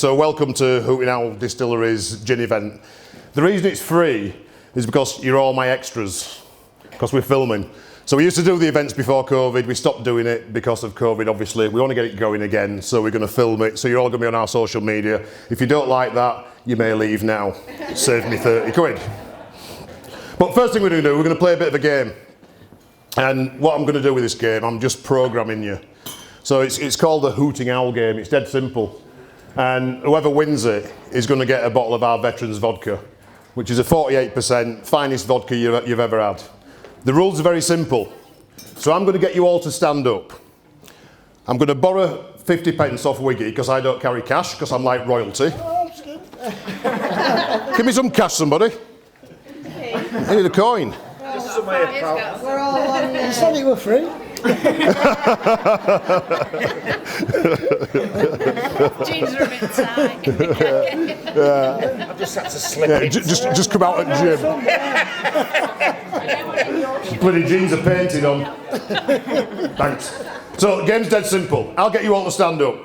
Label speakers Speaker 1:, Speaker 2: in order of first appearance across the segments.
Speaker 1: So welcome to Hooting Distillery's gin event. The reason it's free is because you're all my extras, because we're filming. So we used to do the events before COVID, we stopped doing it because of COVID obviously. We want to get it going again, so we're going to film it. So you're all going to be on our social media. If you don't like that, you may leave now. Save me 30 quid. But first thing we're going to do, we're going to play a bit of a game. And what I'm going to do with this game, I'm just programming you. So it's called the Hooting Owl game. It's dead simple. And whoever wins it is going to get a bottle of our Veterans vodka, which is a 48% finest vodka you've ever had. The rules are very simple. So I'm going to get you all to stand up. I'm going to borrow 50 pence off Wiggy because I don't carry cash because I'm like royalty. Give me some cash, somebody. I need a coin.
Speaker 2: We're all on. You said it were free.
Speaker 3: Jeans are a bit tight.
Speaker 4: I've just had to slip it.
Speaker 1: Just come out at gym. Bloody jeans are painted on. Thanks. So the game's dead simple. I'll get you all to stand up.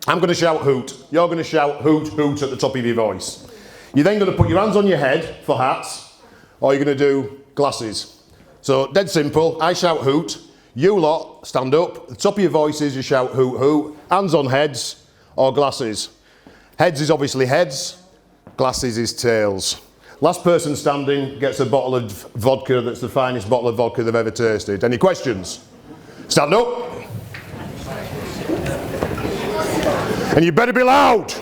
Speaker 1: I'm going to shout hoot. You're going to shout hoot, hoot at the top of your voice. You're then going to put your hands on your head for hats, or you're going to do glasses. So dead simple. I shout hoot. You lot stand up. At the top of your voices you shout hoot, hoot. Hands on heads or glasses. Heads is obviously heads. Glasses is tails. Last person standing gets a bottle of vodka that's the finest bottle of vodka they've ever tasted. Any questions? Stand up. And you better be loud.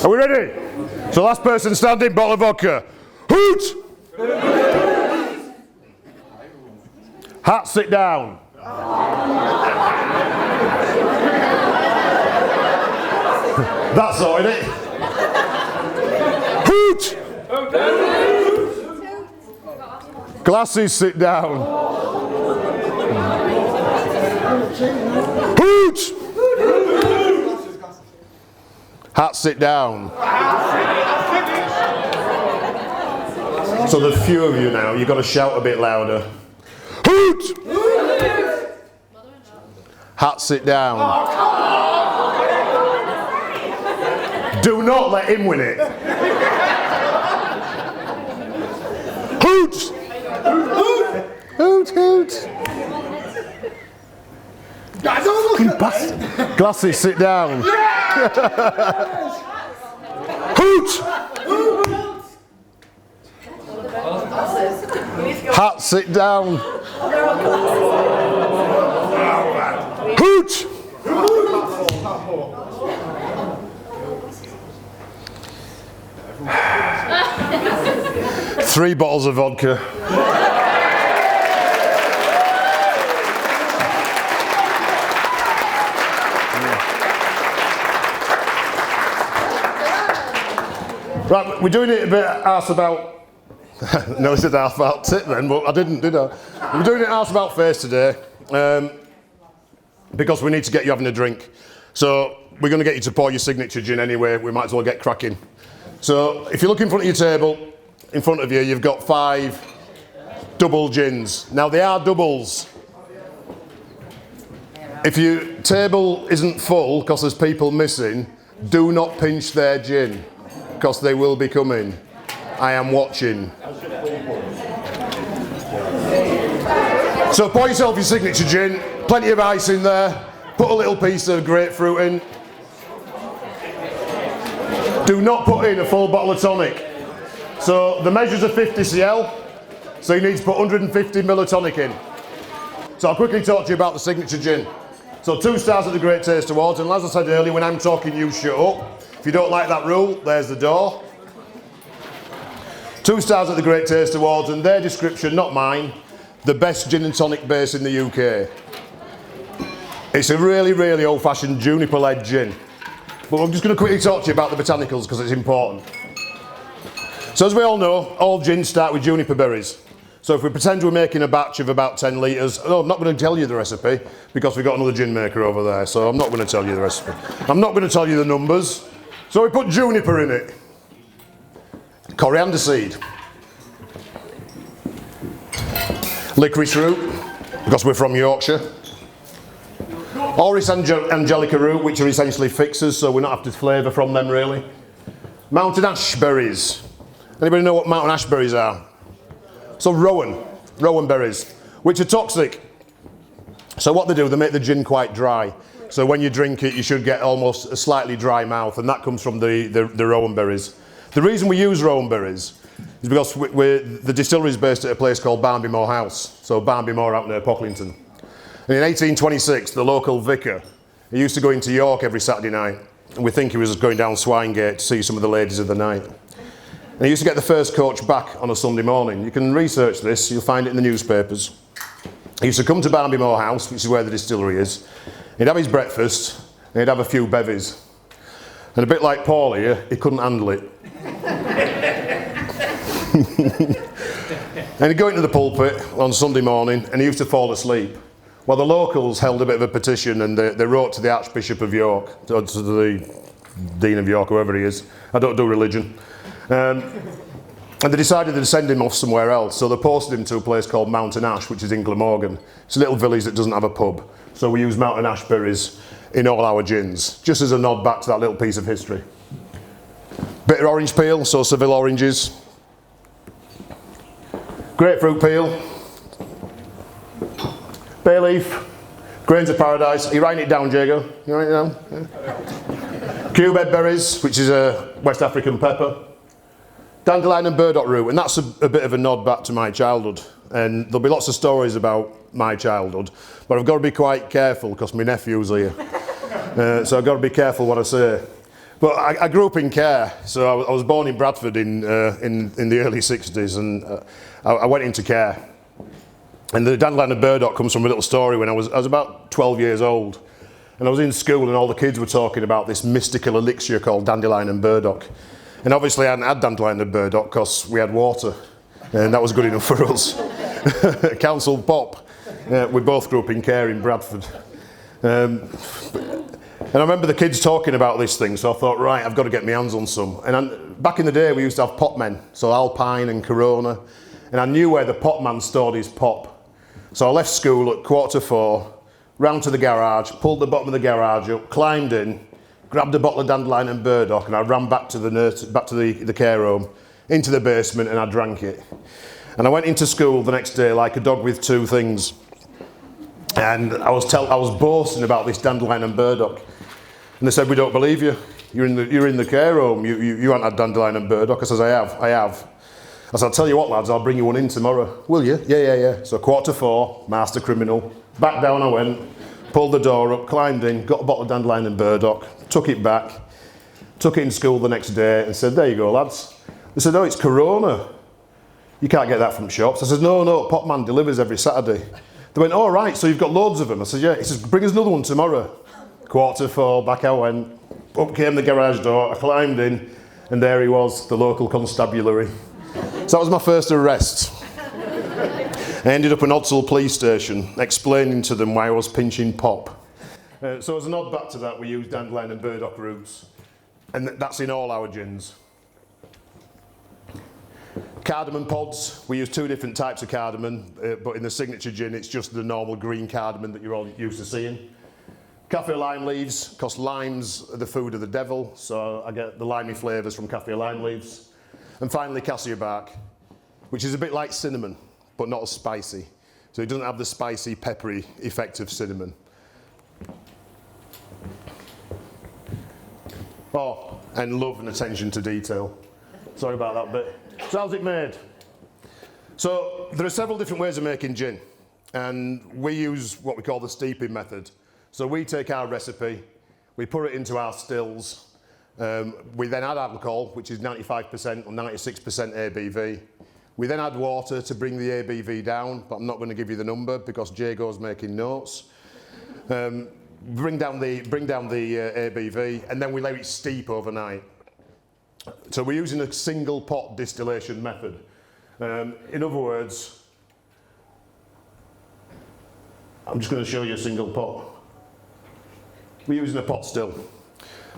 Speaker 1: Are we ready? So last person standing, bottle of vodka. Hoot! Hat, sit down. That's sorted it. Hoot! Glasses, sit down. Hoot! Hat, sit down. So the few of you now, you've got to shout a bit louder. Hoot! Hat, sit down. Do not let him win it. Hoot! Hoot, hoot. Fucking bastard. Glasses, sit down. Hoot! Hat, sit down. Hoot! 3 bottles of vodka. Right, we're doing it a bit arse about. No, I said arse about tit then, but I didn't, did I? We're doing it arse about face today because we need to get you having a drink. So we're going to get you to pour your signature gin anyway. We might as well get cracking. So if you look in front of your table, in front of you, you've got 5 double gins. Now they are doubles. If your table isn't full because there's people missing, do not pinch their gin because they will be coming. I am watching. So pour yourself your signature gin, plenty of ice in there, put a little piece of grapefruit in. Do not put in a full bottle of tonic. So the measures are 50 cl, so you need to put 150 ml of tonic in. So I'll quickly talk to you about the signature gin. So 2 stars at the Great Taste Awards, and as I said earlier, when I'm talking you shut up. If you don't like that rule, there's the door. 2 stars at the Great Taste Awards, and their description, not mine, the best gin and tonic base in the UK. It's a really, really old-fashioned juniper-led gin. But I'm just going to quickly talk to you about the botanicals because it's important. So as we all know, all gins start with juniper berries. So if we pretend we're making a batch of about 10 litres, oh, I'm not going to tell you the recipe because we've got another gin maker over there, so I'm not going to tell you the recipe. I'm not going to tell you the numbers. So we put juniper in it. Coriander seed. Licorice root, because we're from Yorkshire. Oris Angelica root, which are essentially fixers, so we're not after flavour from them really. Mountain ash berries. Anybody know what mountain ash berries are? So rowan berries, which are toxic. So what they do, they make the gin quite dry. So when you drink it, you should get almost a slightly dry mouth, and that comes from the rowan berries. The reason we use rowan berries is because the distillery is based at a place called Barnby Moor House. So Barnby Moor out near Pocklington. And in 1826, the local vicar, he used to go into York every Saturday night, and we think he was going down Swinegate to see some of the ladies of the night. And he used to get the first coach back on a Sunday morning. You can research this, you'll find it in the newspapers. He used to come to Barnby Moor House, which is where the distillery is. He'd have his breakfast, and he'd have a few bevies. And a bit like Paul here, he couldn't handle it. And he'd go into the pulpit on Sunday morning, and he used to fall asleep. Well, the locals held a bit of a petition, and they wrote to the Archbishop of York, to the Dean of York, whoever he is. I don't do religion. And they decided to send him off somewhere else, so they posted him to a place called Mountain Ash, which is in Glamorgan. It's a little village that doesn't have a pub, so we use mountain ash berries in all our gins, just as a nod back to that little piece of history. Bitter orange peel, so Seville oranges. Grapefruit peel. Bay leaf. Grains of paradise. Are you writing it down, Jago? You writing it down? Yeah. Cubeb berries, which is a West African pepper. Dandelion and burdock root, and that's a bit of a nod back to my childhood. And there'll be lots of stories about my childhood, but I've got to be quite careful because my nephew's here. So I've got to be careful what I say. But I grew up in Care, so I was born in Bradford in the early 60s, and I went into Care. And the dandelion and burdock comes from a little story when I was about 12 years old. And I was in school and all the kids were talking about this mystical elixir called dandelion and burdock. And obviously I hadn't had dandelion and burdock because we had water, and that was good enough for us. Council Pop. We both grew up in Care in Bradford. And I remember the kids talking about this thing, so I thought, right, I've got to get my hands on some. And back in the day, we used to have pot men, so Alpine and Corona, and I knew where the pot man stored his pop. So I left school at 4:45, round to the garage, pulled the bottom of the garage up, climbed in, grabbed a bottle of dandelion and burdock, and I ran back to the care home, into the basement, and I drank it. And I went into school the next day like a dog with two things. And I was boasting about this dandelion and burdock. And they said, we don't believe you. You're in the care home. You haven't had dandelion and burdock. I says, I have. I said, I'll tell you what, lads, I'll bring you one in tomorrow. Will you? Yeah. So 4:45, master criminal. Back down I went, pulled the door up, climbed in, got a bottle of dandelion and burdock, took it back, took it in school the next day and said, there you go, lads. They said, oh, it's Corona. You can't get that from shops. I said, no, Potman delivers every Saturday. They went, all right, so you've got loads of them. I said, yeah. He says, bring us another one tomorrow. 4:45, back I went. Up came the garage door, I climbed in, and there he was, the local constabulary. So that was my first arrest. I ended up in Odsall police station, explaining to them why I was pinching pop. So as a nod back to that, we use dandelion and burdock roots, and that's in all our gins. Cardamom pods, we use two different types of cardamom, but in the signature gin it's just the normal green cardamom that you're all used to seeing. Kaffir lime leaves, because limes are the food of the devil, so I get the limey flavours from kaffir lime leaves. And finally cassia bark, which is a bit like cinnamon, but not as spicy. So it doesn't have the spicy, peppery effect of cinnamon. Oh, and love and attention to detail. Sorry about that bit. So how's it made? So there are several different ways of making gin, and we use what we call the steeping method. So we take our recipe, we put it into our stills, we then add alcohol, which is 95% or 96% ABV. We then add water to bring the ABV down, but I'm not going to give you the number because Jago's making notes. Bring down the ABV, and then we let it steep overnight. So we're using a single pot distillation method. In other words, I'm just going to show you a single pot. We're using a pot still.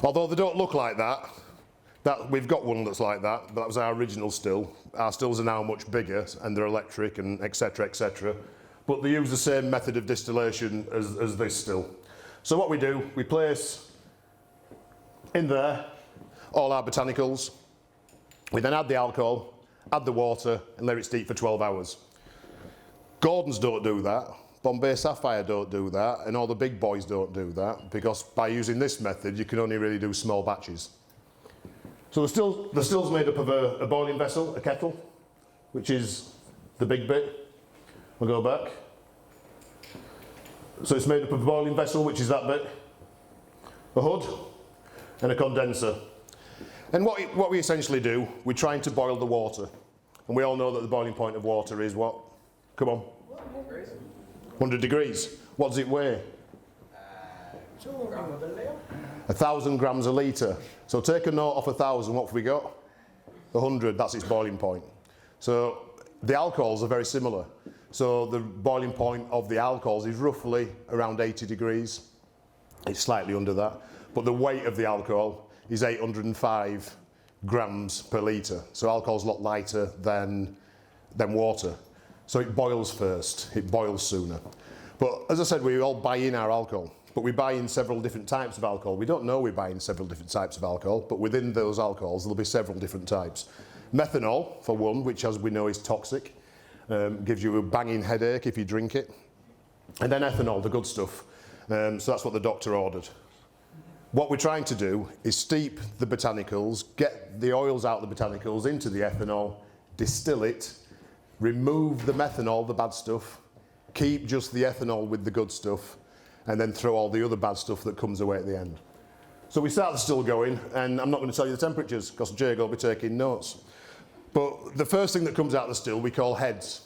Speaker 1: Although they don't look like that, we've got one that's like that, but that was our original still. Our stills are now much bigger and they're electric and etc. But they use the same method of distillation as this still. So what we do, we place in there all our botanicals. We then add the alcohol, add the water, and let it steep for 12 hours. Gordon's don't do that, Bombay Sapphire don't do that, and all the big boys don't do that, because by using this method, you can only really do small batches. So the still's made up of a boiling vessel, a kettle, which is the big bit. We'll go back. So it's made up of a boiling vessel, which is that bit, a hood, and a condenser. And what we essentially do, we're trying to boil the water. And we all know that the boiling point of water is what? Come on. 100 degrees. What does it weigh? 1,000 grams a litre. So take a note off 1,000, what have we got? 100, that's its boiling point. So the alcohols are very similar. So the boiling point of the alcohols is roughly around 80 degrees. It's slightly under that. But the weight of the alcohol is 805 grams per litre. So alcohol's a lot lighter than water. So it boils first, it boils sooner. But as I said, we all buy in our alcohol, but we buy in several different types of alcohol. We don't know we buy in several different types of alcohol, but within those alcohols there'll be several different types. Methanol, for one, which as we know is toxic, gives you a banging headache if you drink it. And then ethanol, the good stuff. So that's what the doctor ordered. What we're trying to do is steep the botanicals, get the oils out of the botanicals into the ethanol, distill it, remove the methanol, the bad stuff, keep just the ethanol with the good stuff, and then throw all the other bad stuff that comes away at the end. So we start the still going, and I'm not going to tell you the temperatures because Jake will be taking notes. But the first thing that comes out of the still we call heads,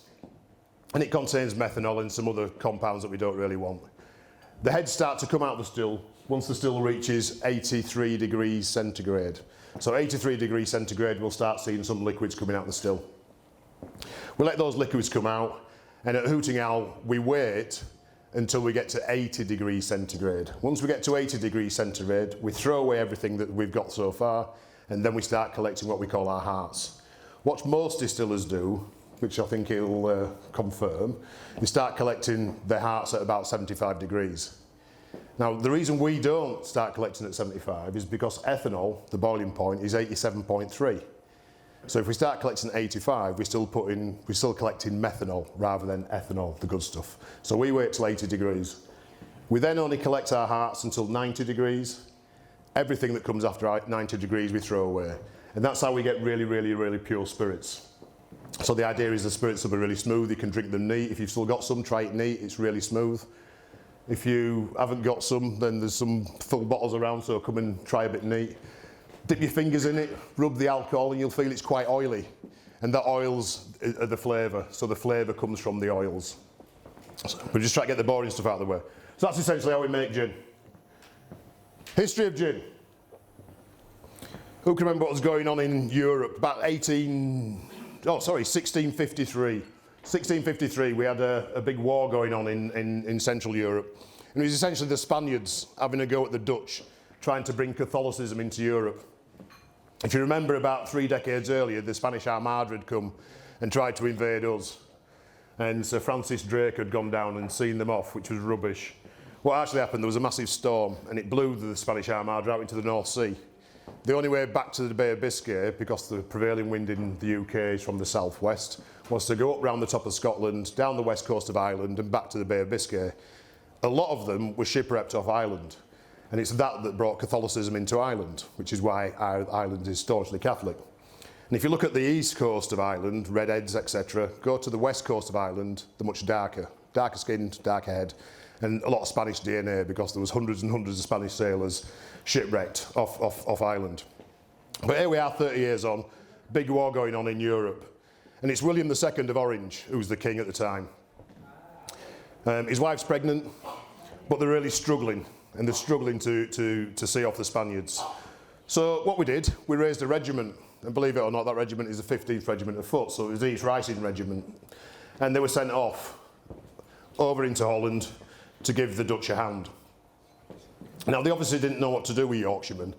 Speaker 1: and it contains methanol and some other compounds that we don't really want. The heads start to come out of the still once the still reaches 83 degrees centigrade. So 83 degrees centigrade, we'll start seeing some liquids coming out of the still. We let those liquids come out, and at Hooting Owl we wait until we get to 80 degrees centigrade. Once we get to 80 degrees centigrade, we throw away everything that we've got so far, and then we start collecting what we call our hearts. What most distillers do, which I think he'll confirm, is start collecting their hearts at about 75 degrees. Now, the reason we don't start collecting at 75 is because ethanol, the boiling point, is 87.3. So if we start collecting at 85, we're still collecting methanol rather than ethanol, the good stuff. So we wait till 80 degrees. We then only collect our hearts until 90 degrees. Everything that comes after 90 degrees we throw away. And that's how we get really, really, really pure spirits. So the idea is the spirits will be really smooth, you can drink them neat. If you've still got some, try it neat, it's really smooth. If you haven't got some, then there's some full bottles around, so come and try a bit neat. Dip your fingers in it, rub the alcohol, and you'll feel it's quite oily. And the oils are the flavour, so the flavour comes from the oils. So we just try to get the boring stuff out of the way. So that's essentially how we make gin. History of gin. Who can remember what was going on in Europe? About 1653. 1653, we had a big war going on in Central Europe. And it was essentially the Spaniards having a go at the Dutch, trying to bring Catholicism into Europe. If you remember, about 3 decades earlier, the Spanish Armada had come and tried to invade us. And Sir Francis Drake had gone down and seen them off, which was rubbish. What actually happened, there was a massive storm, and it blew the Spanish Armada out into the North Sea. The only way back to the Bay of Biscay, because the prevailing wind in the UK is from the southwest, was to go up round the top of Scotland, down the west coast of Ireland and back to the Bay of Biscay. A lot of them were shipwrecked off Ireland, and it's that brought Catholicism into Ireland, which is why Ireland is staunchly Catholic. And if you look at the east coast of Ireland, redheads, etc., go to the west coast of Ireland, they're much darker skinned, darker head, and a lot of Spanish DNA, because there was hundreds and hundreds of Spanish sailors shipwrecked off Ireland. But here we are 30 years on, big war going on in Europe. And it's William II of Orange who's the king at the time. His wife's pregnant, but they're really struggling, and they're struggling to see off the Spaniards. So what we did, we raised a regiment, and believe it or not, that regiment is the 15th Regiment of Foot, so it was the East Rising Regiment. And they were sent off over into Holland to give the Dutch a hand. Now, they obviously didn't know what to do with Yorkshiremen.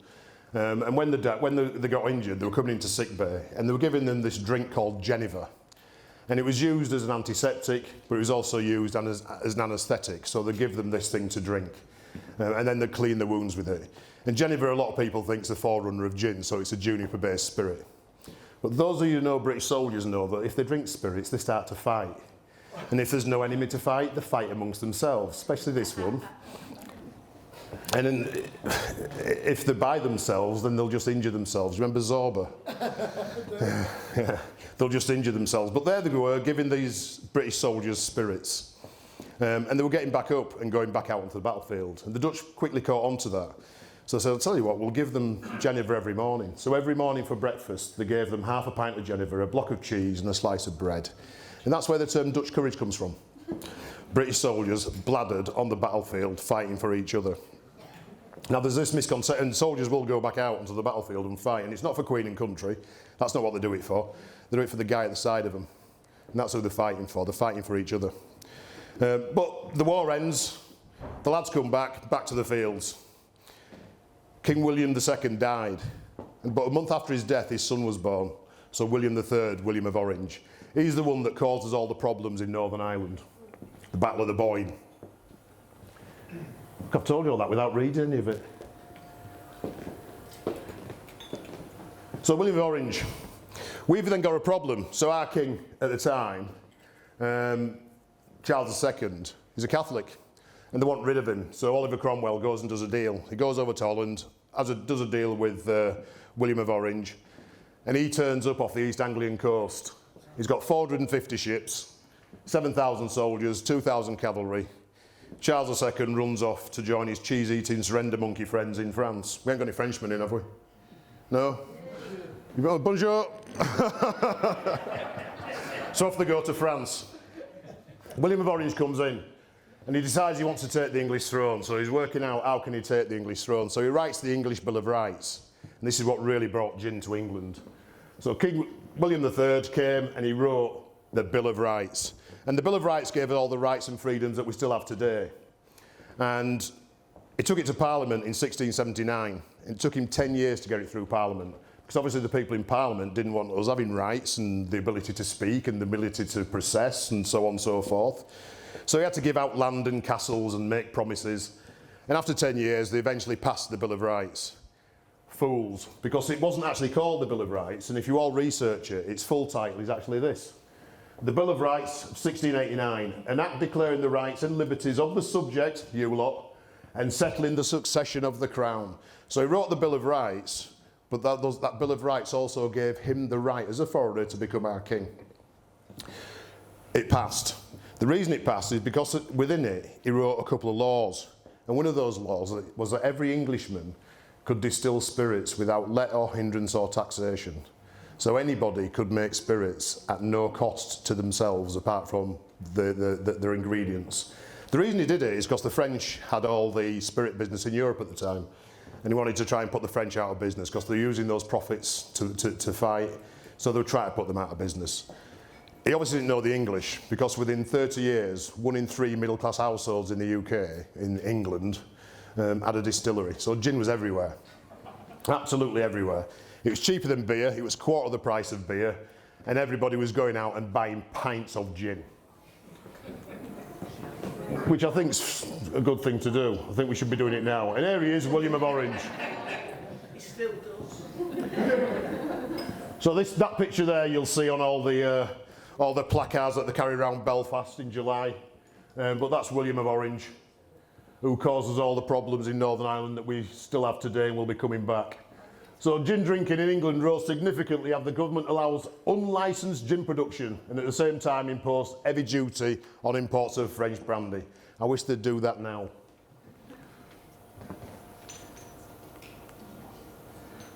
Speaker 1: And when they got injured, they were coming into sick bay, and they were giving them this drink called Geneva. And it was used as an antiseptic, but it was also used as an anaesthetic, so they give them this thing to drink. and then they'd clean the wounds with it. And Genever, a lot of people think, is the forerunner of gin, so it's a juniper-based spirit. But those of you who know British soldiers know that if they drink spirits, they start to fight. And if there's no enemy to fight, they fight amongst themselves, especially this one. And then, if they're by themselves, then they'll just injure themselves. Remember Zorba? Yeah. They'll just injure themselves. But there they were, giving these British soldiers spirits. And they were getting back up and going back out onto the battlefield. And the Dutch quickly caught on to that. So I said, I'll tell you what, we'll give them Genever every morning. So every morning for breakfast, they gave them half a pint of Genever, a block of cheese and a slice of bread. And that's where the term Dutch courage comes from. British soldiers bladdered on the battlefield fighting for each other. Now there's this misconception, and soldiers will go back out onto the battlefield and fight, and it's not for Queen and country. That's not what they do it for. They do it for the guy at the side of them. And that's who they're fighting for. They're fighting for each other. But the war ends, the lads come back to the fields. King William II died, but a month after his death his son was born. So William III, William of Orange. He's the one that causes all the problems in Northern Ireland. The Battle of the Boyne. I've told you all that without reading any of it. So William of Orange. We've then got a problem. So our king at the time, Charles II, is a Catholic. And they want rid of him. So Oliver Cromwell goes and does a deal. He goes over to Holland, does a deal with William of Orange. And he turns up off the East Anglian coast. He's got 450 ships, 7,000 soldiers, 2,000 cavalry. Charles II runs off to join his cheese-eating surrender monkey friends in France. We ain't got any Frenchmen in, have we? No? You've got a bonjour? So off they go to France. William of Orange comes in and he decides he wants to take the English throne. So he's working out how can he take the English throne. So he writes the English Bill of Rights. And this is what really brought gin to England. So King William III came and he wrote the Bill of Rights. And the Bill of Rights gave us all the rights and freedoms that we still have today. And he took it to Parliament in 1679. It took him 10 years to get it through Parliament. Because obviously the people in Parliament didn't want us having rights and the ability to speak and the ability to process and so on and so forth. So he had to give out land and castles and make promises. And after 10 years, they eventually passed the Bill of Rights. Fools, because it wasn't actually called the Bill of Rights, and if you all research it, its full title is actually this. The Bill of Rights of 1689, an act declaring the rights and liberties of the subject, you lot, and settling the succession of the crown. So he wrote the Bill of Rights, but that Bill of Rights also gave him the right as a foreigner to become our king. It passed. The reason it passed is because within it, he wrote a couple of laws. And one of those laws was that every Englishman could distill spirits without let or hindrance or taxation. So anybody could make spirits at no cost to themselves apart from their ingredients. The reason he did it is because the French had all the spirit business in Europe at the time, and he wanted to try and put the French out of business because they're using those profits to fight, so they would try to put them out of business. He obviously didn't know the English because within 30 years, 1 in 3 middle-class households in the UK, in England, had a distillery. So gin was everywhere, absolutely everywhere. It was cheaper than beer, it was quarter the price of beer, and everybody was going out and buying pints of gin. Which I think's a good thing to do. I think we should be doing it now. And here he is, William of Orange.
Speaker 2: He still does.
Speaker 1: So that picture there you'll see on all the placards that they carry around Belfast in July. But that's William of Orange, who causes all the problems in Northern Ireland that we still have today and will be coming back. So gin drinking in England rose significantly as the government allows unlicensed gin production and at the same time imposed heavy duty on imports of French brandy. I wish they'd do that now.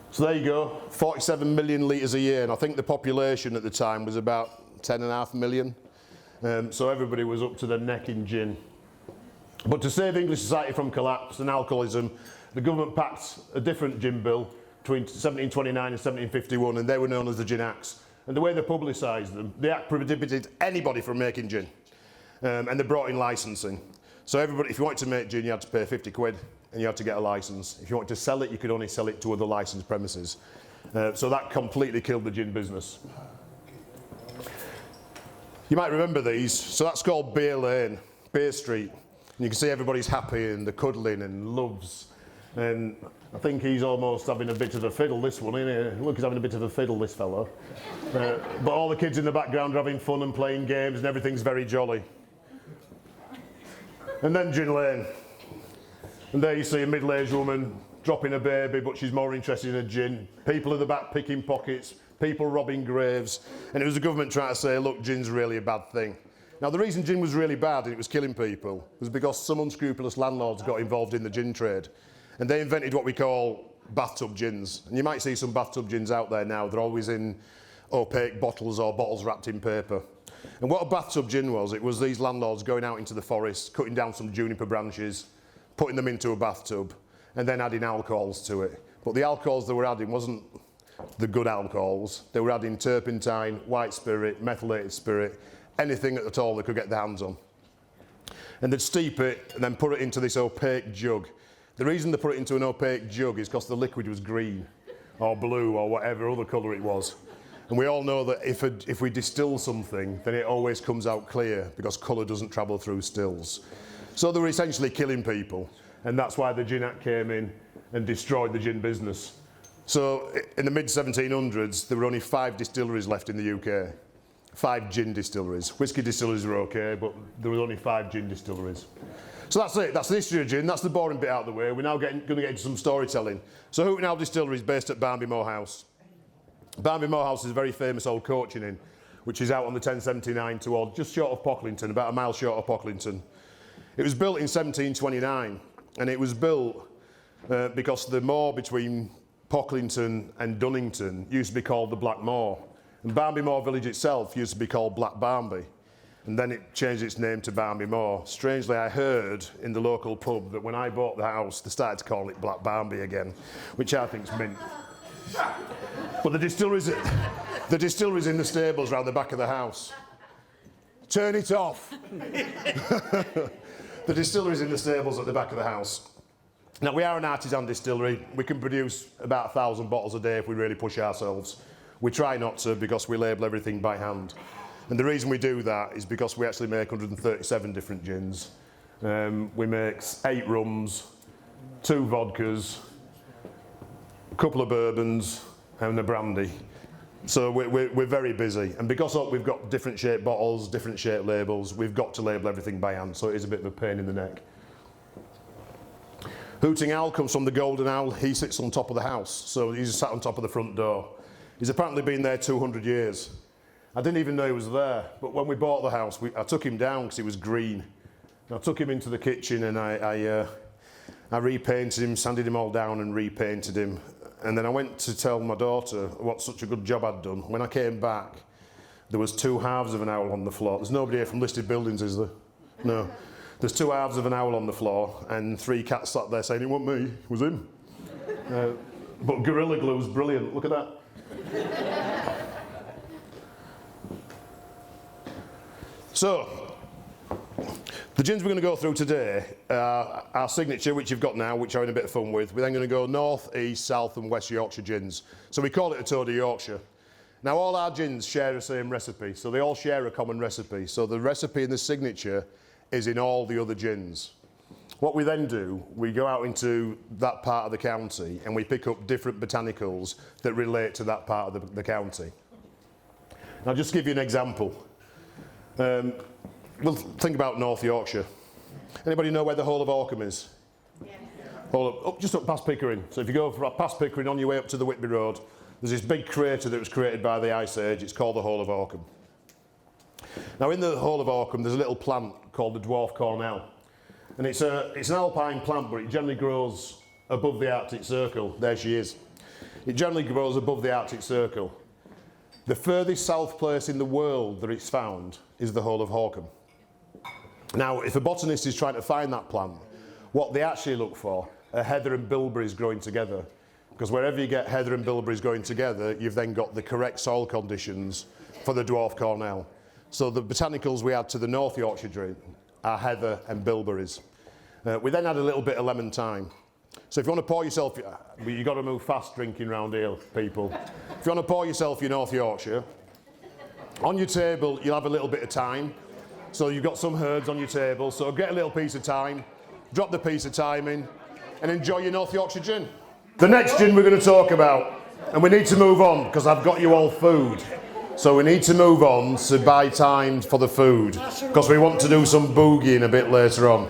Speaker 1: So there you go, 47 million litres a year, and I think the population at the time was about 10.5 million. So everybody was up to their neck in gin. But to save English society from collapse and alcoholism, the government packed a different gin bill between 1729 and 1751, and they were known as the Gin Acts. And the way they publicised them, the Act prohibited anybody from making gin. And they brought in licensing. So everybody, if you wanted to make gin, you had to pay 50 quid and you had to get a licence. If you wanted to sell it, you could only sell it to other licensed premises. So that completely killed the gin business. You might remember these. So that's called Beer Lane, Beer Street. And you can see everybody's happy and they're cuddling and loves. And I think he's almost having a bit of a fiddle, this one, isn't he? Look, he's having a bit of a fiddle, this fellow. But all the kids in the background are having fun and playing games and everything's very jolly. And then Gin Lane. And there you see a middle-aged woman dropping a baby, but she's more interested in a gin. People at the back picking pockets, people robbing graves. And it was the government trying to say, look, gin's really a bad thing. Now, the reason gin was really bad and it was killing people was because some unscrupulous landlords got involved in the gin trade. And they invented what we call bathtub gins. And you might see some bathtub gins out there now. They're always in opaque bottles or bottles wrapped in paper. And what a bathtub gin was, it was these landlords going out into the forest, cutting down some juniper branches, putting them into a bathtub, and then adding alcohols to it. But the alcohols they were adding wasn't the good alcohols. They were adding turpentine, white spirit, methylated spirit, anything at all they could get their hands on. And they'd steep it and then put it into this opaque jug. The reason they put it into an opaque jug is because the liquid was green or blue or whatever other colour it was. And we all know that if we distill something, then it always comes out clear because colour doesn't travel through stills. So they were essentially killing people, and that's why the Gin Act came in and destroyed the gin business. So in the mid-1700s, there were only 5 distilleries left in the UK. 5 gin distilleries. Whiskey distilleries were okay, but there were only 5 gin distilleries. So that's it, that's the history of gin, that's the boring bit out of the way. We're now going to get into some storytelling. So Hooting Owl Distillery is based at Barnby Moor House. Barnby Moor House is a very famous old coaching inn, which is out on the 1079 toward just short of Pocklington, about a mile short of Pocklington. It was built in 1729, and it was built because the moor between Pocklington and Dunnington used to be called the Black Moor. And Barnby Moor village itself used to be called Black Barnby. And then it changed its name to Barnby Moor. Strangely, I heard in the local pub that when I bought the house, they started to call it Black Barnby again, which I think's mint. But the distillery's in the stables round the back of the house. Turn it off. The distillery's in the stables at the back of the house. Now, we are an artisan distillery. We can produce about 1,000 bottles a day if we really push ourselves. We try not to because we label everything by hand. And the reason we do that is because we actually make 137 different gins. We make 8 rums, 2 vodkas, a couple of bourbons and a brandy. So we're very busy. And because we've got different shaped bottles, different shaped labels, we've got to label everything by hand, so it is a bit of a pain in the neck. Hooting Owl comes from the Golden Owl. He sits on top of the house, so he's sat on top of the front door. He's apparently been there 200 years. I didn't even know he was there, but when we bought the house, I took him down because he was green. I took him into the kitchen and I repainted him, sanded him all down and repainted him. And then I went to tell my daughter what such a good job I'd done. When I came back, there was 2 halves of an owl on the floor. There's nobody here from listed buildings, is there? No. There's 2 halves of an owl on the floor and 3 cats sat there saying, it wasn't me, it was him. But Gorilla Glue's brilliant, look at that. So, the gins we're going to go through today are our signature, which you've got now, which you're having a bit of fun with. We're then going to go North, East, South and West Yorkshire gins. So we call it a Toad of Yorkshire. Now all our gins share the same recipe, so they all share a common recipe. So the recipe and the signature is in all the other gins. What we then do, we go out into that part of the county and we pick up different botanicals that relate to that part of the county. Now just to give you an example. We'll think about North Yorkshire. Anybody know where the Hole of Orcombe is? Yeah. Just up past Pickering. So if you go past Pickering on your way up to the Whitby Road, there's this big crater that was created by the Ice Age. It's called the Hole of Orcombe. Now in the Hole of Orcombe there's a little plant called the dwarf cornel. And it's an alpine plant, but it generally grows above the Arctic Circle. There she is. It generally grows above the Arctic Circle. The furthest south place in the world that it's found is the Hole of Orcombe. Now, if a botanist is trying to find that plant, what they actually look for are heather and bilberries growing together. Because wherever you get heather and bilberries growing together, you've then got the correct soil conditions for the dwarf cornel. So the botanicals we add to the North Yorkshire drink are heather and bilberries. We then add a little bit of lemon thyme. So if you want to pour yourself, you've got to move fast drinking round here, people. If you want to pour yourself your North Yorkshire, on your table you'll have a little bit of thyme. So you've got some herbs on your table. So get a little piece of thyme, drop the piece of thyme in, and enjoy your North Yorkshire gin. The next gin we're going to talk about, and we need to move on because I've got you all food. So we need to move on to buy time for the food because we want to do some boogieing a bit later on.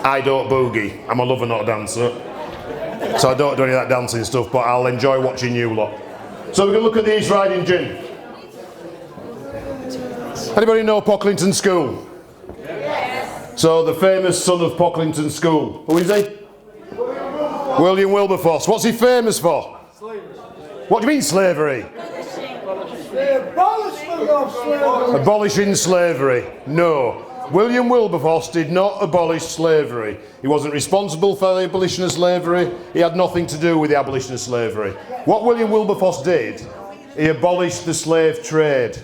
Speaker 1: I don't boogie. I'm a lover, not a dancer. So I don't do any of that dancing stuff, but I'll enjoy watching you lot. So we're going to look at the East Riding Gin. Anybody know Pocklington School? Yes. So the famous son of Pocklington School. Who is he? William Wilberforce. What's he famous for? Slavery. What do you mean slavery?
Speaker 2: The abolishment of slavery.
Speaker 1: Abolishing slavery. No. William Wilberforce did not abolish slavery. He wasn't responsible for the abolition of slavery. He had nothing to do with the abolition of slavery. What William Wilberforce did, he abolished the slave trade.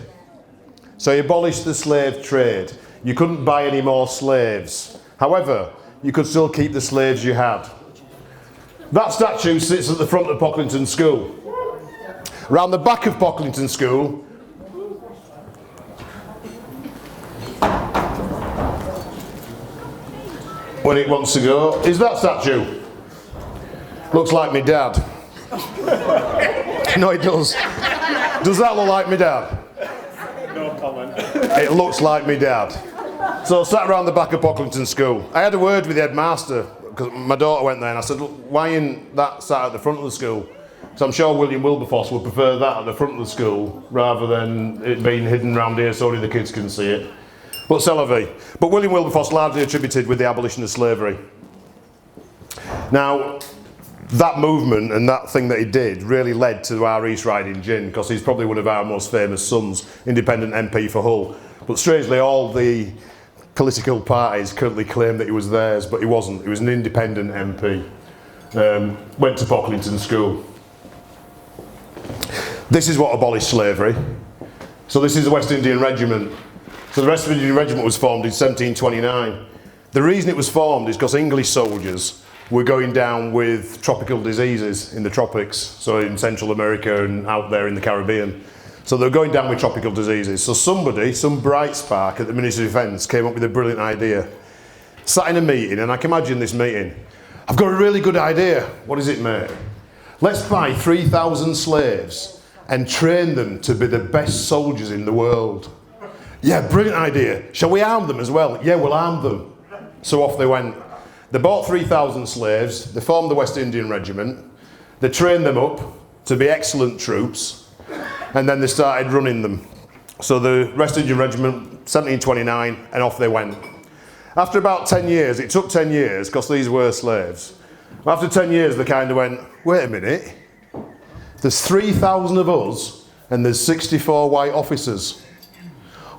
Speaker 1: So he abolished the slave trade. You couldn't buy any more slaves. However, you could still keep the slaves you had. That statue sits at the front of Pocklington School. Around the back of Pocklington School, when it wants to go, is that statue. Looks like me dad. No, it does. Does that look like me dad?
Speaker 4: No comment.
Speaker 1: It looks like me dad. So sat around the back of Pocklington School. I had a word with the headmaster because my daughter went there, and I said, "Look, why isn't that sat at the front of the school?" So I'm sure William Wilberforce would prefer that at the front of the school rather than it being hidden round here so only the kids can see it. But c'est la vie. But William Wilberforce largely attributed with the abolition of slavery. Now, that movement and that thing that he did really led to our East Riding Gin because he's probably one of our most famous sons, independent MP for Hull. But strangely, all the political parties currently claim that he was theirs, but he wasn't. He was an independent MP. Went to Pocklington School. This is what abolished slavery. So this is the West Indian Regiment. So the West Indian Regiment was formed in 1729. The reason it was formed is because English soldiers were going down with tropical diseases in the tropics, so in Central America and out there in the Caribbean. So they were going down with tropical diseases. So somebody, some bright spark at the Ministry of Defence came up with a brilliant idea. Sat in a meeting, and I can imagine this meeting. I've got a really good idea. What is it, mate? Let's buy 3,000 slaves and train them to be the best soldiers in the world. Yeah, brilliant idea. Shall we arm them as well? Yeah, we'll arm them. So off they went. They bought 3,000 slaves, they formed the West Indian Regiment, they trained them up to be excellent troops, and then they started running them. So the West Indian Regiment, 1729, and off they went. After about 10 years, it took 10 years because these were slaves. After 10 years they kind of went, wait a minute, there's 3,000 of us and there's 64 white officers.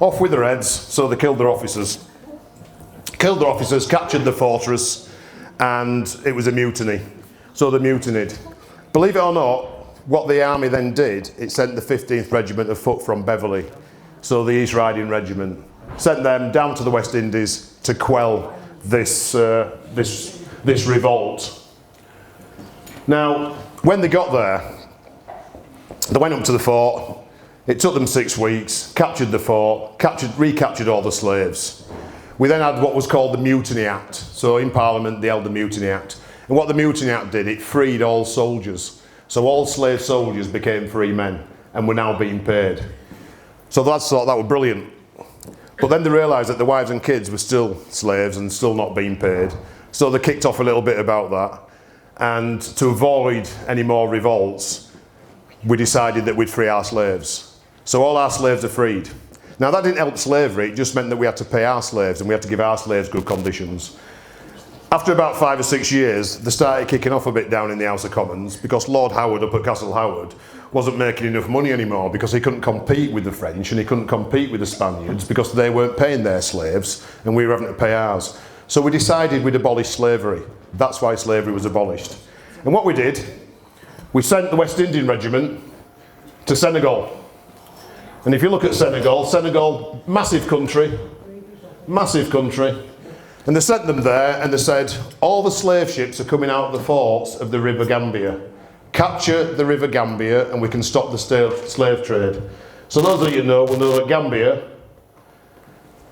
Speaker 1: Off with their heads, so they killed their officers. Killed their officers, captured the fortress, and it was a mutiny. So they mutinied. Believe it or not, what the army then did, it sent the 15th Regiment of Foot from Beverley, so the East Riding Regiment, sent them down to the West Indies to quell this revolt. Now, when they got there, they went up to the fort. It took them 6 weeks, captured the fort, recaptured all the slaves. We then had what was called the Mutiny Act. So in Parliament they held the Mutiny Act. And what the Mutiny Act did, it freed all soldiers. So all slave soldiers became free men and were now being paid. So that was brilliant. But then they realised that the wives and kids were still slaves and still not being paid. So they kicked off a little bit about that. And to avoid any more revolts, we decided that we'd free our slaves. So all our slaves are freed. Now that didn't help slavery, it just meant that we had to pay our slaves and we had to give our slaves good conditions. After about 5 or 6 years, they started kicking off a bit down in the House of Commons because Lord Howard up at Castle Howard wasn't making enough money anymore because he couldn't compete with the French and he couldn't compete with the Spaniards because they weren't paying their slaves and we were having to pay ours. So we decided we'd abolish slavery. That's why slavery was abolished. And what we did, we sent the West Indian Regiment to Senegal. And if you look at Senegal, massive country. And they sent them there and they said, all the slave ships are coming out of the forts of the River Gambia. Capture the River Gambia and we can stop the slave trade. So those of you know will know that Gambia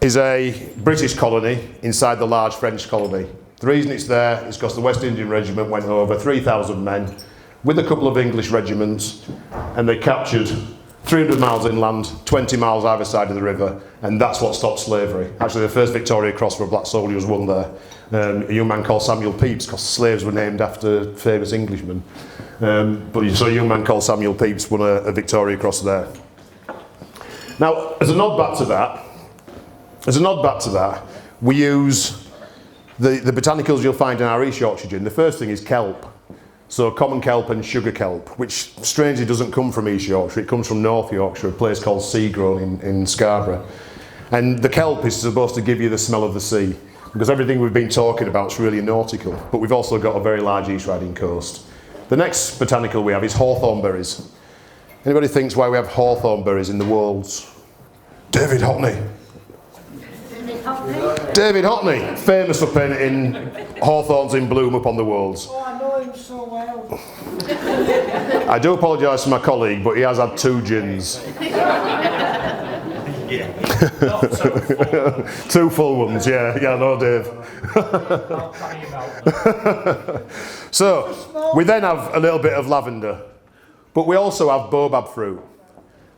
Speaker 1: is a British colony inside the large French colony. The reason it's there is because the West Indian Regiment went over 3,000 men with a couple of English regiments, and they captured 300 miles inland, 20 miles either side of the river, and that's what stopped slavery. Actually, the first Victoria Cross for a black soldier was won there. A young man called Samuel Pepys, because slaves were named after famous Englishmen. So a young man called Samuel Pepys won a Victoria Cross there. Now, as a nod back to that, we use the botanicals you'll find in our East Yorkshire gin. The first thing is kelp. So common kelp and sugar kelp, which strangely doesn't come from East Yorkshire, it comes from North Yorkshire, a place called Seagrown in Scarborough. And the kelp is supposed to give you the smell of the sea, because everything we've been talking about is really nautical, but we've also got a very large East Riding coast. The next botanical we have is hawthorn berries. Anybody thinks why we have hawthorn berries in the Wolds? David Hockney. David Hockney, famous for painting hawthorns in bloom up on the Wolds.
Speaker 2: Oh, I know him so well.
Speaker 1: I do apologise to my colleague, but he has had 2 gins. 2 full ones, yeah, I know, Dave. So, we then have a little bit of lavender, but we also have baobab fruit.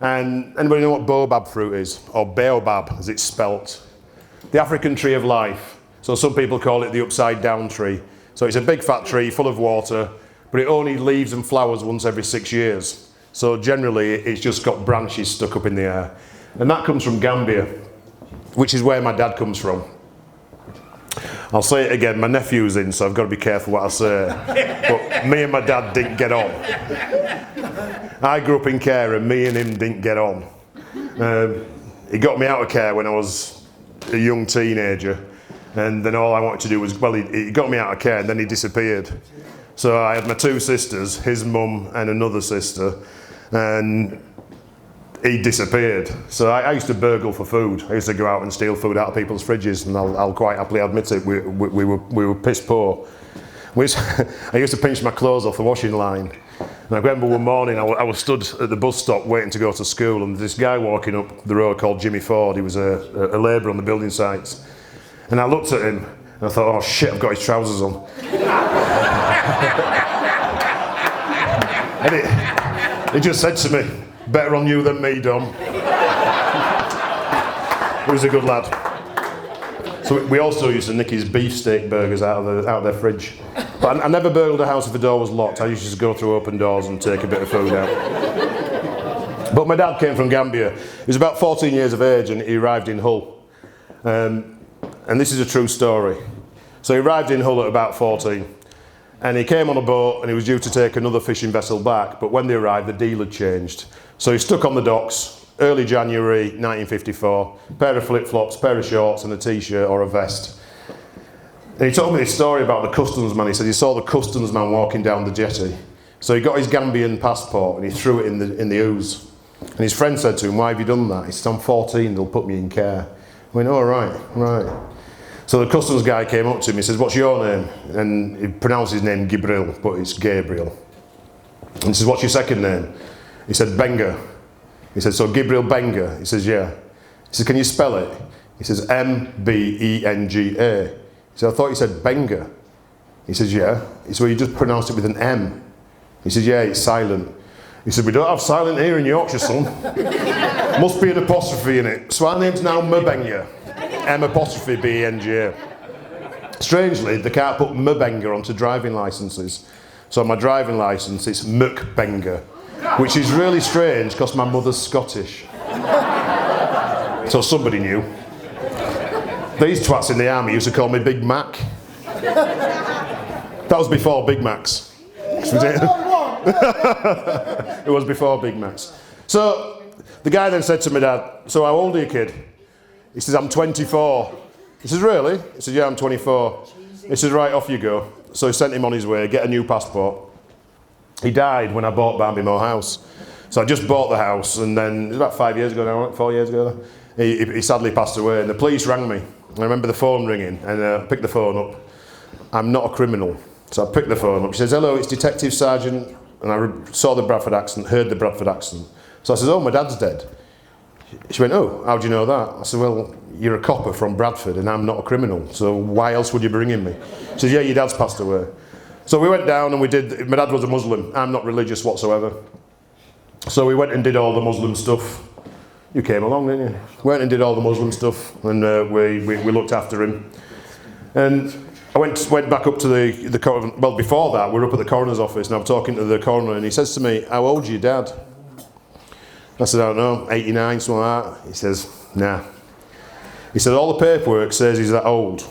Speaker 1: And anybody know what baobab fruit is? Or baobab, as it's spelt. The African tree of life. So some people call it the upside down tree. So it's a big fat tree full of water, but it only leaves and flowers once every 6 years. So generally it's just got branches stuck up in the air. And that comes from Gambia, which is where my dad comes from. I'll say it again, my nephew's in, so I've got to be careful what I say. But me and my dad didn't get on. I grew up in care and me and him didn't get on. He got me out of care when I was a young teenager, and then all I wanted to do was, well, he got me out of care and then he disappeared. So I had my 2 sisters, his mum and another sister, and he disappeared. So I used to burgle for food. I used to go out and steal food out of people's fridges, and I'll quite happily admit it, we were piss poor. I used to pinch my clothes off the washing line. And I remember one morning I was stood at the bus stop waiting to go to school, and this guy walking up the road called Jimmy Ford. He was a labourer on the building sites. And I looked at him and I thought, oh shit, I've got his trousers on. And he just said to me, better on you than me, Dom. He was a good lad. So we also used to nick his beefsteak burgers out of their fridge. But I never burgled a house if the door was locked. I used to just go through open doors and take a bit of food out. But my dad came from Gambia. He was about 14 years of age and he arrived in Hull. And this is a true story. So he arrived in Hull at about 14. And he came on a boat and he was due to take another fishing vessel back. But when they arrived, the deal had changed. So he stuck on the docks, early January 1954, pair of flip-flops, pair of shorts and a t-shirt or a vest. And he told me this story about the customs man. He said he saw the customs man walking down the jetty. So he got his Gambian passport and he threw it in the ooze. And his friend said to him, why have you done that? He said, I'm 14, they'll put me in care. I went, oh, right. So the customs guy came up to him, he says, what's your name? And he pronounced his name Gibril, but it's Gabriel. And he says, what's your second name? He said, Benga. He said, so Gibril Benga? He says, yeah. He said, can you spell it? He says, M-B-E-N-G-A. He said, I thought you said Benga. He says, yeah. He said, well, you just pronounced it with an M. He says, yeah, it's silent. He said, we don't have silent here in Yorkshire, son. Must be an apostrophe in it. So our name's now Mbenga. M''B-E-N-G-A. Strangely, they can't put Mbenga onto driving licences. So on my driving licence, it's Mukbenga, which is really strange because my mother's Scottish. So somebody knew. These twats in the army used to call me Big Mac. That was before Big Macs. It was before Big Macs. So the guy then said to my dad, so how old are you, kid? He says, I'm 24. He says, really? He says, yeah, I'm 24. He says, right, off you go. So he sent him on his way, get a new passport. He died when I bought Barnby House. So I just bought the house, and then, it was about 5 years ago now, 4 years ago, he sadly passed away, and the police rang me. I remember the phone ringing, and I picked the phone up. I'm not a criminal. So I picked the phone up. She says, hello, it's Detective Sergeant. And I saw the Bradford accent, heard the Bradford accent. So I said, oh, my dad's dead. She went, oh, how do you know that? I said, well, you're a copper from Bradford and I'm not a criminal, so why else would you be ringing me? He says, yeah, your dad's passed away. So we went down and my dad was a Muslim. I'm not religious whatsoever. So we went and did all the Muslim stuff. You came along, didn't you? Went and did all the Muslim stuff, and we looked after him. And I went back up to the coroner. Well, before that, we were up at the coroner's office, and I'm talking to the coroner, and he says to me, how old's your dad? I said, I don't know, 89, something like that. He says, nah. He said, all the paperwork says he's that old,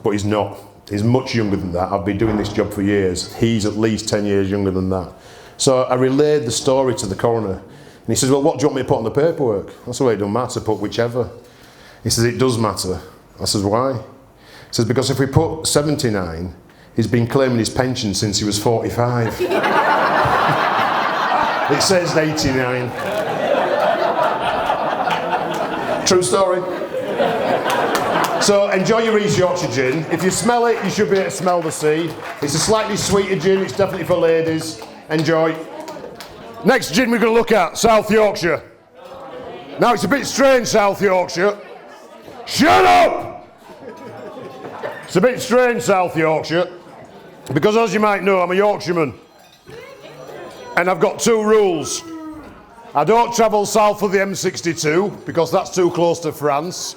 Speaker 1: but he's not. He's much younger than that. I've been doing this job for years. He's at least 10 years younger than that. So I relayed the story to the coroner. And he says, well, what do you want me to put on the paperwork? I said, well, it don't matter, put whichever. He says, it does matter. I says, why? He says, because if we put 79, he's been claiming his pension since he was 45. It says 89. True story. So enjoy your East Yorkshire gin. If you smell it, you should be able to smell the seed. It's a slightly sweeter gin, it's definitely for ladies. Enjoy. Next gin we're going to look at, South Yorkshire. Now it's a bit strange, South Yorkshire. Shut up! It's a bit strange, South Yorkshire, because as you might know, I'm a Yorkshireman. And I've got two rules. I don't travel south of the M62, because that's too close to France.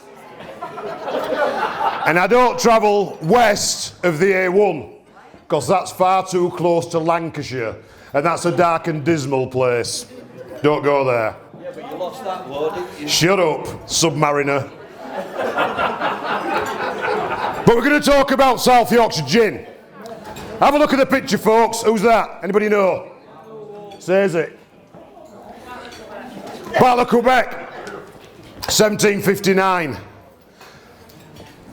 Speaker 1: And I don't travel west of the A1, because that's far too close to Lancashire. And that's a dark and dismal place. Don't go there.
Speaker 5: Yeah, but you lost that word, didn't you?
Speaker 1: Shut up, submariner. But we're going to talk about South Yorkshire gin. Have a look at the picture, folks. Who's that? Anybody know? Says it. Part of Quebec, 1759.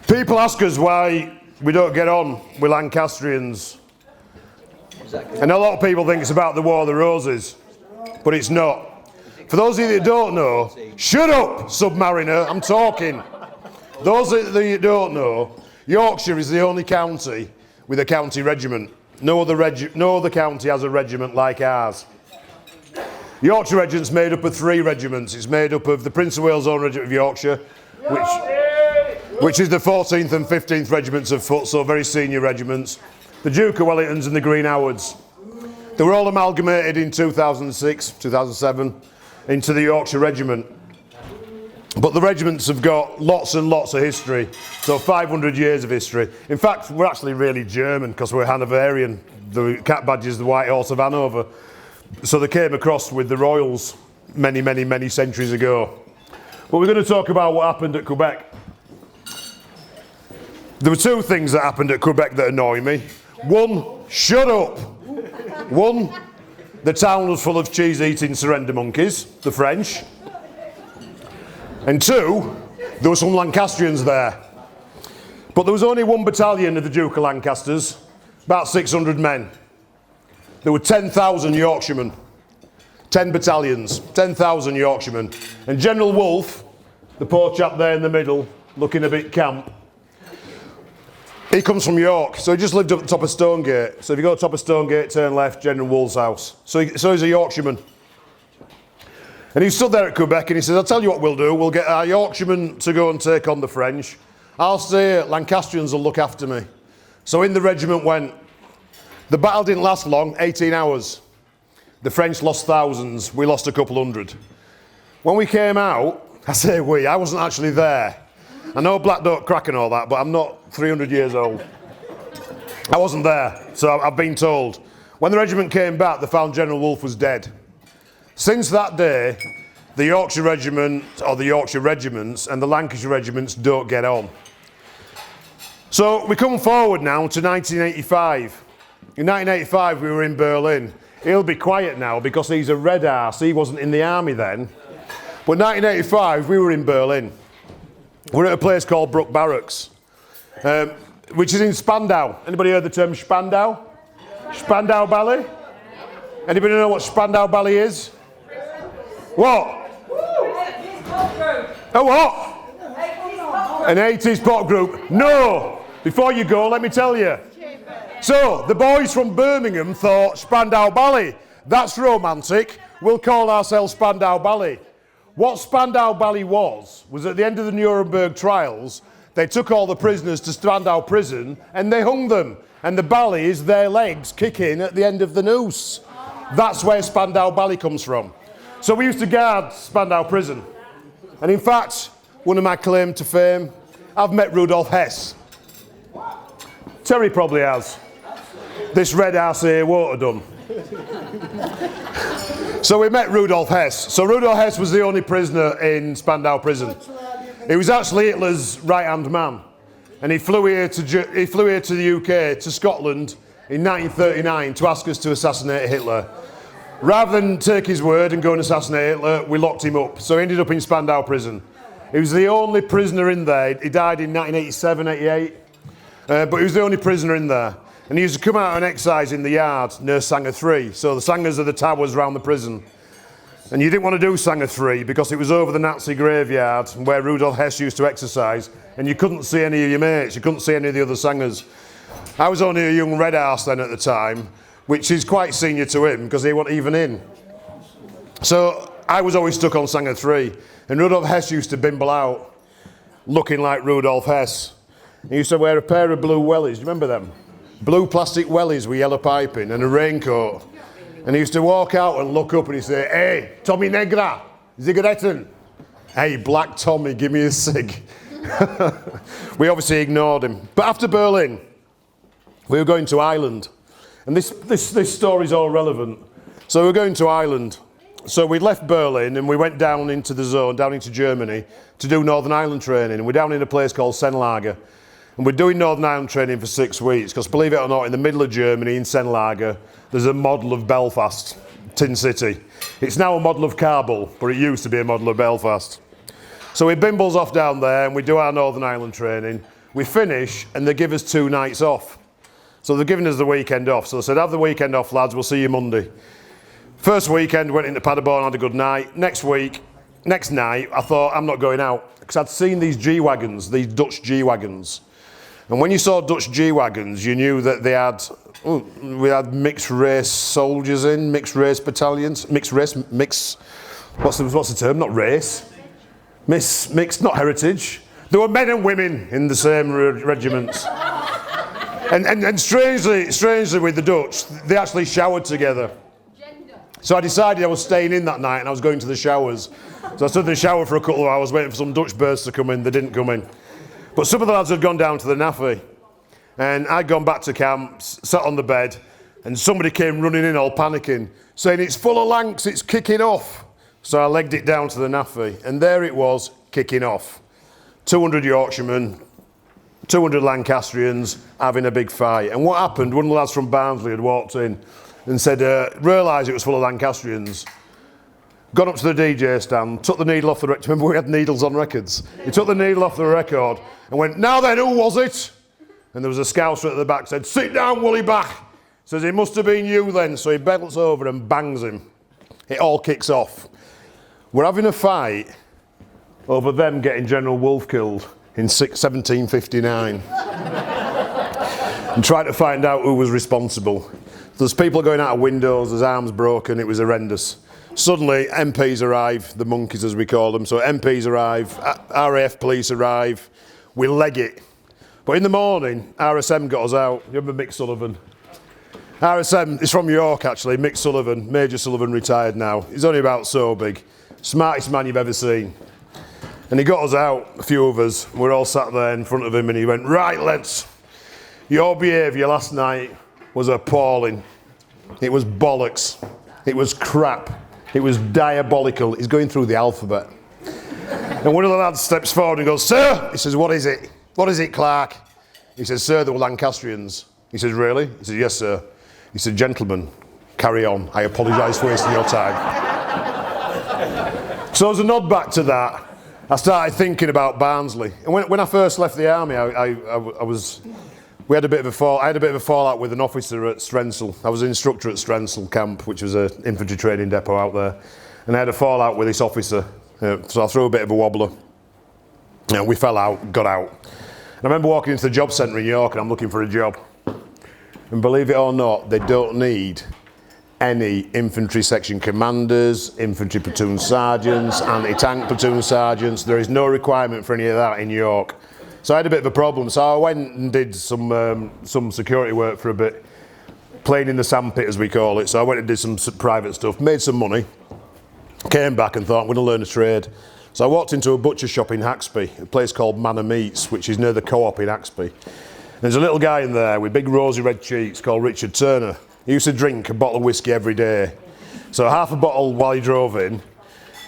Speaker 1: People ask us why we don't get on with Lancastrians. And a lot of people think it's about the War of the Roses, but it's not. For those of you that don't know, shut up, submariner, I'm talking. Those of you that don't know, Yorkshire is the only county with a county regiment. No other county has a regiment like ours. Yorkshire Regiment's made up of 3 regiments. It's made up of the Prince of Wales Own Regiment of Yorkshire, which is the 14th and 15th Regiments of Foot, so very senior regiments. The Duke of Wellingtons and the Green Howards. They were all amalgamated in 2006, 2007 into the Yorkshire Regiment. But the regiments have got lots and lots of history, so 500 years of history. In fact, we're actually really German because we're Hanoverian. The cat badge is the White Horse of Hanover. So they came across with the royals many, many, many centuries ago. But we're going to talk about what happened at Quebec. There were 2 things that happened at Quebec that annoy me. 1, shut up. 1, the town was full of cheese-eating surrender monkeys, the French. And 2, there were some Lancastrians there. But there was only 1 battalion of the Duke of Lancasters, about 600 men. There were 10,000 Yorkshiremen. 10 battalions, 10,000 Yorkshiremen. And General Wolfe, the poor chap there in the middle, looking a bit camp, he comes from York, so he just lived up the top of Stonegate. So if you go to the top of Stonegate, turn left, General Wolfe's house. So he's a Yorkshireman. And he stood there at Quebec and he says, I'll tell you what we'll do. We'll get our Yorkshiremen to go and take on the French. I'll stay here, Lancastrians will look after me. So in the regiment went. The battle didn't last long, 18 hours. The French lost thousands, we lost a couple hundred. When we came out, I say we, I wasn't actually there. I know black don't crack and all that, but I'm not 300 years old. I wasn't there, so I've been told. When the regiment came back, they found General Wolfe was dead. Since that day, the Yorkshire Regiment, or the Yorkshire Regiments, and the Lancashire Regiments don't get on. So we come forward now to 1985. In 1985, we were in Berlin. He'll be quiet now because he's a red arse. He wasn't in the army then. But 1985, we were in Berlin. We're at a place called Brook Barracks, which is in Spandau. Anybody heard the term Spandau? Spandau Ballet? Anybody know what Spandau Ballet is? What? A what? An 80s pop group? No! Before you go, let me tell you. So, the boys from Birmingham thought Spandau Ballet, that's romantic, we'll call ourselves Spandau Ballet. What Spandau Ballet was at the end of the Nuremberg trials, they took all the prisoners to Spandau prison and they hung them. And the ballet is their legs kicking at the end of the noose. That's where Spandau Ballet comes from. So we used to guard Spandau prison. And in fact, one of my claim to fame, I've met Rudolf Hess. Terry probably has. This red ass here won't have done. So we met Rudolf Hess. So Rudolf Hess was the only prisoner in Spandau prison. He was actually Hitler's right-hand man. And he flew here to the UK, to Scotland, in 1939 to ask us to assassinate Hitler. Rather than take his word and go and assassinate Hitler, we locked him up. So he ended up in Spandau prison. He was the only prisoner in there. He died in 1987, 88. But he was the only prisoner in there. And he used to come out and exercise in the yard near Sanger 3. So the Sangers are the towers around the prison. And you didn't want to do Sanger 3 because it was over the Nazi graveyard where Rudolf Hess used to exercise. And you couldn't see any of your mates. You couldn't see any of the other Sangers. I was only a young red arse then at the time, which is quite senior to him because he wasn't even in. So I was always stuck on Sanger 3. And Rudolf Hess used to bimble out looking like Rudolf Hess. He used to wear a pair of blue wellies. Do you remember them? Blue plastic wellies with yellow piping and a raincoat. And he used to walk out and look up and he'd say, "Hey, Tommy Negra, Zigaretten." "Hey, Black Tommy, give me a cig." We obviously ignored him. But after Berlin, we were going to Ireland. And this story's all relevant. So we were going to Ireland. So we left Berlin and we went down into the zone, down into Germany, to do Northern Ireland training. And we're down in a place called Senlager. And we're doing Northern Ireland training for 6 weeks, because believe it or not, in the middle of Germany, in Senlager, there's a model of Belfast, Tin City. It's now a model of Kabul, but it used to be a model of Belfast. So we bimbles off down there and we do our Northern Ireland training. We finish and they give us 2 nights off. So they're giving us the weekend off. So they said, "Have the weekend off, lads, we'll see you Monday." First weekend, went into Paderborn, had a good night. Next night, I thought, I'm not going out, because I'd seen these G-Wagons, these Dutch G-Wagons. And when you saw Dutch G-Wagons, you knew that we had mixed race soldiers in, mixed race battalions, what's the term, not race? Mixed, not heritage. There were men and women in the same regiments. And strangely with the Dutch, they actually showered together. So I decided I was staying in that night and I was going to the showers. So I stood in the shower for a couple of hours waiting for some Dutch birds to come in. They didn't come in. But some of the lads had gone down to the NAFI. And I'd gone back to camp, sat on the bed, and somebody came running in all panicking, saying, "It's full of Lancs, it's kicking off." So I legged it down to the NAFI, and there it was, kicking off. 200 Yorkshiremen, 200 Lancastrians having a big fight. And what happened, one of the lads from Barnsley had walked in and said, realised it was full of Lancastrians, got up to the DJ stand, took the needle off the record. Remember we had needles on records? He took the needle off the record and went, "Now then, who was it?" And there was a scouser at the back, said, "Sit down, Wooly Bach." Says, "It must have been you then." So he belts over and bangs him. It all kicks off. We're having a fight over them getting General Wolfe killed in 1759. And trying to find out who was responsible. There's people going out of windows, there's arms broken, it was horrendous. Suddenly, MPs arrive, the monkeys as we call them. So MPs arrive, RAF police arrive, we leg it. But in the morning, RSM got us out. You remember Mick Sullivan? RSM is from York actually, Mick Sullivan, Major Sullivan, retired now. He's only about so big. Smartest man you've ever seen. And he got us out, a few of us. We're all sat there in front of him and he went, "Right, lads, your behaviour last night was appalling. It was bollocks. It was crap. It was diabolical." He's going through the alphabet. And one of the lads steps forward and goes, "Sir," he says, "What is it? What is it, Clark?" He says, "Sir, they were Lancastrians." He says, "Really?" He says, "Yes, sir." He said, "Gentlemen, carry on. I apologise for wasting your time." So as a nod back to that, I started thinking about Barnsley. And when I first left the army, I had a bit of a fallout with an officer at Strensel. I was an instructor at Strensel camp, which was an infantry training depot out there. And I had a fallout with this officer. So I threw a bit of a wobbler. We fell out, got out. And I remember walking into the job centre in York and I'm looking for a job. And believe it or not, they don't need any infantry section commanders, infantry platoon sergeants, anti-tank platoon sergeants. There is no requirement for any of that in York. So I had a bit of a problem. So I went and did some security work for a bit, playing in the sandpit as we call it. So I went and did some private stuff, made some money, came back and thought I'm going to learn a trade. So I walked into a butcher shop in Haxby, a place called Manor Meats, which is near the Co-op in Haxby. There's a little guy in there with big rosy red cheeks called Richard Turner. He used to drink a bottle of whiskey every day. So half a bottle while he drove in.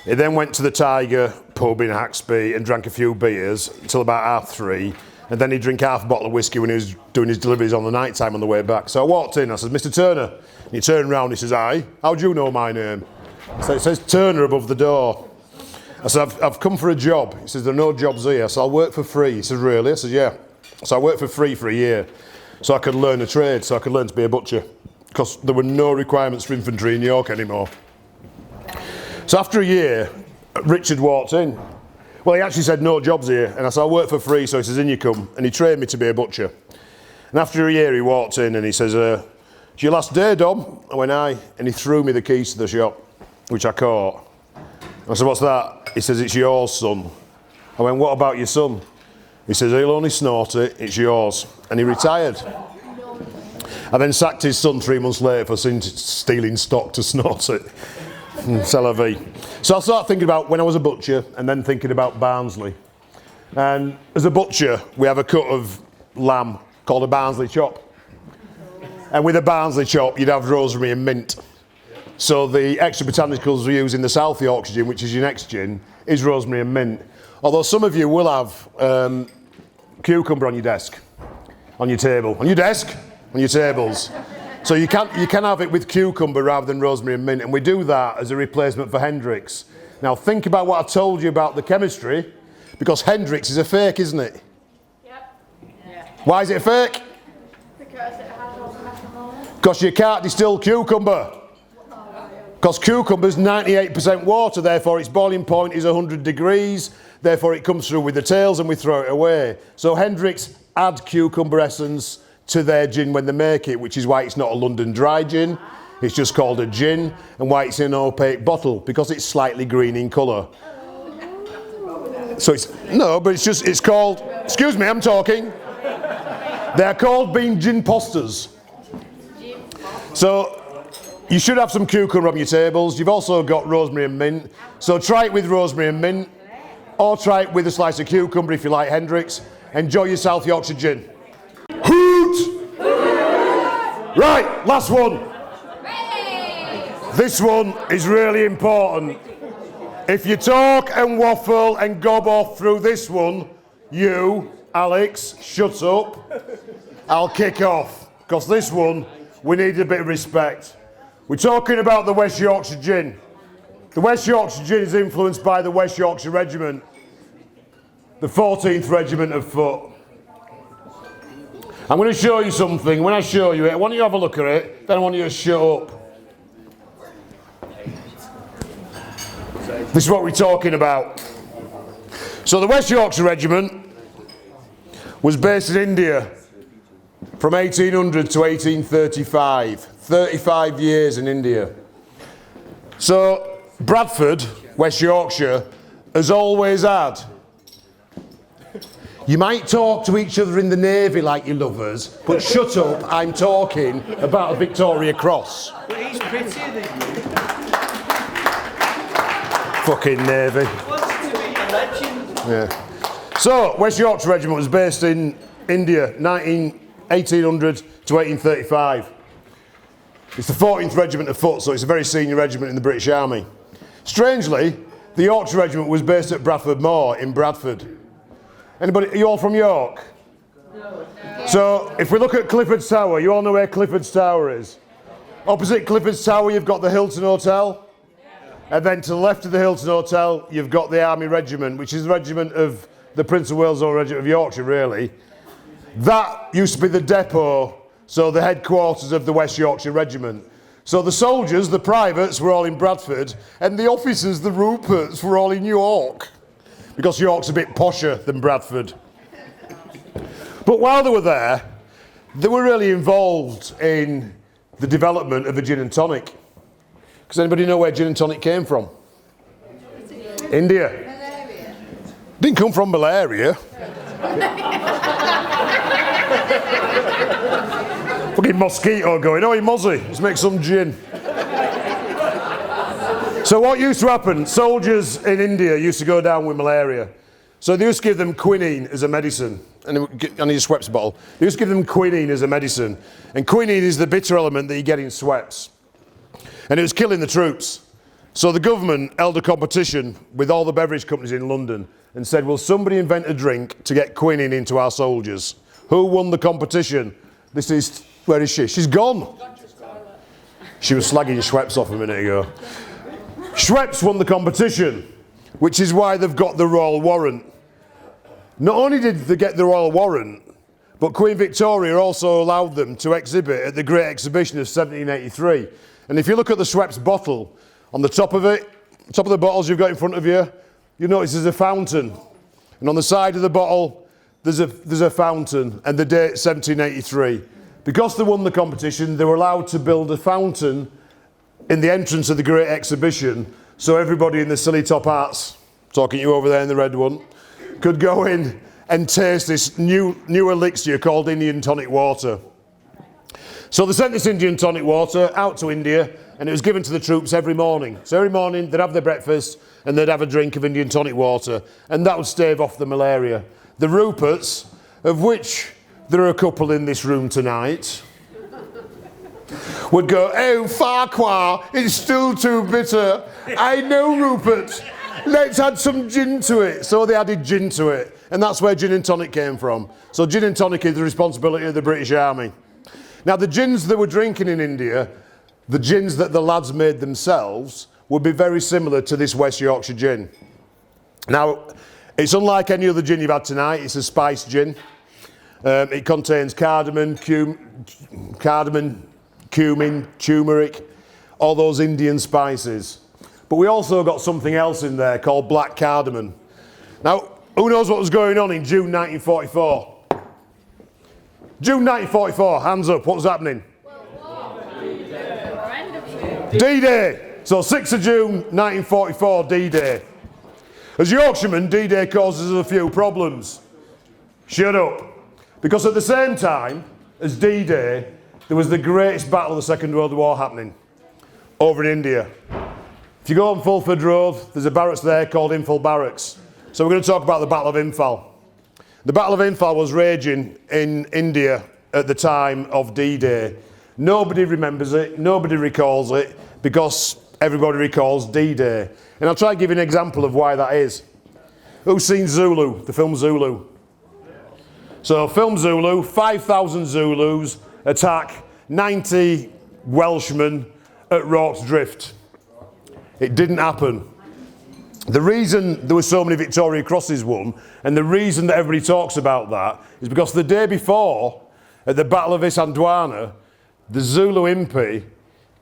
Speaker 1: He then went to the Tiger pub in Haxby and drank a few beers until about 3:30. And then he'd drink half a bottle of whiskey when he was doing his deliveries on the night time on the way back. So I walked in, I said, Mr. Turner. And he turned round, he says, aye, how do you know my name? So it says Turner above the door. I said, I've come for a job. He says, there are no jobs here, so I'll work for free. He says, really? I said, yeah. So I worked for free for a year, so I could learn a trade, so I could learn to be a butcher, because there were no requirements for infantry in York anymore. So after a year, Richard walked in. Well, he actually said, no jobs here, and I said, I'll work for free, so he says, in you come. And he trained me to be a butcher. And after a year, he walked in and he says, it's your last day, Dom? I went, aye. And he threw me the keys to the shop, which I caught. I said, what's that? He says, it's yours, son. I went, what about your son? He says, he'll only snort it, it's yours. And he retired. I then sacked his son 3 months later for stealing stock to snort it. C'est la vie. So I started thinking about when I was a butcher and then thinking about Barnsley. And as a butcher, we have a cut of lamb called a Barnsley chop. And with a Barnsley chop, you'd have rosemary and mint. So the extra botanicals we use in the South Yorkshire gin, which is your next gin, is rosemary and mint. Although some of you will have cucumber on your desk, on your table, on your desk, on your tables. So you can have it with cucumber rather than rosemary and mint, and we do that as a replacement for Hendrix. Now think about what I told you about the chemistry, because Hendrix is a fake, isn't it?
Speaker 3: Yep. Yeah.
Speaker 1: Why is it a fake?
Speaker 3: Because it has all methanol.
Speaker 1: Because you can't distill cucumber. Because cucumber is 98% water, therefore its boiling point is 100 degrees, therefore it comes through with the tails and we throw it away. So Hendrix add cucumber essence to their gin when they make it, which is why it's not a London dry gin, it's just called a gin, and why it's in an opaque bottle, because it's slightly green in colour. So it's called, excuse me, I'm talking. They're called being gin posters. So you should have some cucumber on your tables. You've also got rosemary and mint. So try it with rosemary and mint, or try it with a slice of cucumber if you like Hendrix. Enjoy your South Yorkshire gin. Hoot! Right, last one. This one is really important. If you talk and waffle and gob off through this one, you, Alex, shut up. I'll kick off, because this one, we need a bit of respect. We're talking about the West Yorkshire gin. The West Yorkshire gin is influenced by the West Yorkshire Regiment, the 14th Regiment of Foot. I'm going to show you something. When I show you it, I want you to have a look at it, then I want you to shut up. This is what we're talking about. So the West Yorkshire Regiment was based in India from 1800 to 1835. 35 years in India. So Bradford, West Yorkshire, has always had. You might talk to each other in the Navy like you're lovers, but shut up, I'm talking about a Victoria Cross.
Speaker 5: But he's prettier than you.
Speaker 1: Fucking Navy.
Speaker 5: He wanted to be a legend.
Speaker 1: Yeah. So, West Yorkshire Regiment was based in India, 1800 to 1835. It's the 14th Regiment of Foot, so it's a very senior regiment in the British Army. Strangely, the Yorkshire Regiment was based at Bradford Moor in Bradford. Anybody, are you all from York? No. So, if we look at Clifford's Tower, you all know where Clifford's Tower is. Opposite Clifford's Tower, you've got the Hilton Hotel. And then to the left of the Hilton Hotel, you've got the Army Regiment, which is the regiment of the Prince of Wales or Regiment of Yorkshire, really. That used to be the depot, so the headquarters of the West Yorkshire Regiment. So the soldiers, the privates, were all in Bradford, and the officers, the Ruperts, were all in York, because York's a bit posher than Bradford. But while they were there, they were really involved in the development of a gin and tonic. Does anybody know where gin and tonic came from? India.
Speaker 2: Malaria.
Speaker 1: Didn't come from malaria. Fucking mosquito going, oh, Mozzie, let's make some gin. So what used to happen, soldiers in India used to go down with malaria. So they used to give them quinine as a medicine. And I need a Schweppes bottle. They used to give them quinine as a medicine. And quinine is the bitter element that you get in Schweppes. And it was killing the troops. So the government held a competition with all the beverage companies in London and said, will somebody invent a drink to get quinine into our soldiers? Who won the competition? This is, where is she? She's gone. She was slagging Schweppes off a minute ago. Schweppes won the competition, which is why they've got the royal warrant. Not only did they get the royal warrant, but Queen Victoria also allowed them to exhibit at the Great Exhibition of 1783. And if you look at the Schweppes bottle, on the top of it, top of the bottles you've got in front of you, you notice there's a fountain. And on the side of the bottle, there's a fountain, and the date 1783. Because they won the competition, they were allowed to build a fountain in the entrance of the Great Exhibition, so everybody in the silly top hats, talking to you over there in the red one, could go in and taste this new elixir called Indian tonic water. So they sent this Indian tonic water out to India, and it was given to the troops every morning. So every morning they'd have their breakfast and they'd have a drink of Indian tonic water, and that would stave off the malaria. The Ruperts, of which there are a couple in this room tonight, would go, oh, Farquhar, it's still too bitter. I know, Rupert. Let's add some gin to it. So they added gin to it. And that's where gin and tonic came from. So gin and tonic is the responsibility of the British Army. Now, the gins they were drinking in India, the gins that the lads made themselves, would be very similar to this West Yorkshire gin. Now, it's unlike any other gin you've had tonight. It's a spiced gin. It contains cardamom, cumin, turmeric, all those Indian spices. But we also got something else in there called black cardamom. Now, who knows what was going on in June 1944? June 1944, hands up, what was happening? D-Day. So 6th of June 1944, D-Day. As Yorkshiremen, D-Day causes us a few problems. Shut up. Because at the same time as D-Day, there was the greatest battle of the Second World War happening over in India. If you go on Fulford Road, there's a barracks there called Imphal Barracks. So we're going to talk about the Battle of Imphal. The Battle of Imphal was raging in India at the time of D-Day. Nobody remembers it, nobody recalls it, because everybody recalls D-Day. And I'll try to give you an example of why that is. Who's seen Zulu, the film Zulu? So film Zulu, 5,000 Zulus attack 90 Welshmen at Rorke's Drift. It didn't happen. The reason there were so many Victoria Crosses won, and the reason that everybody talks about that, is because the day before, at the Battle of Isandlwana, the Zulu Impi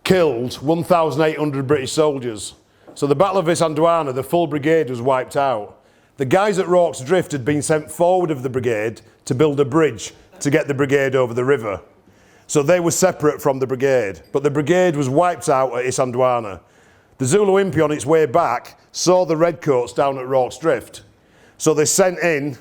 Speaker 1: killed 1,800 British soldiers. So the Battle of Isandlwana, the full brigade was wiped out. The guys at Rorke's Drift had been sent forward of the brigade to build a bridge to get the brigade over the river. So they were separate from the brigade, but the brigade was wiped out at Isandlwana. The Zulu Impi on its way back saw the redcoats down at Rorke's Drift. So they sent in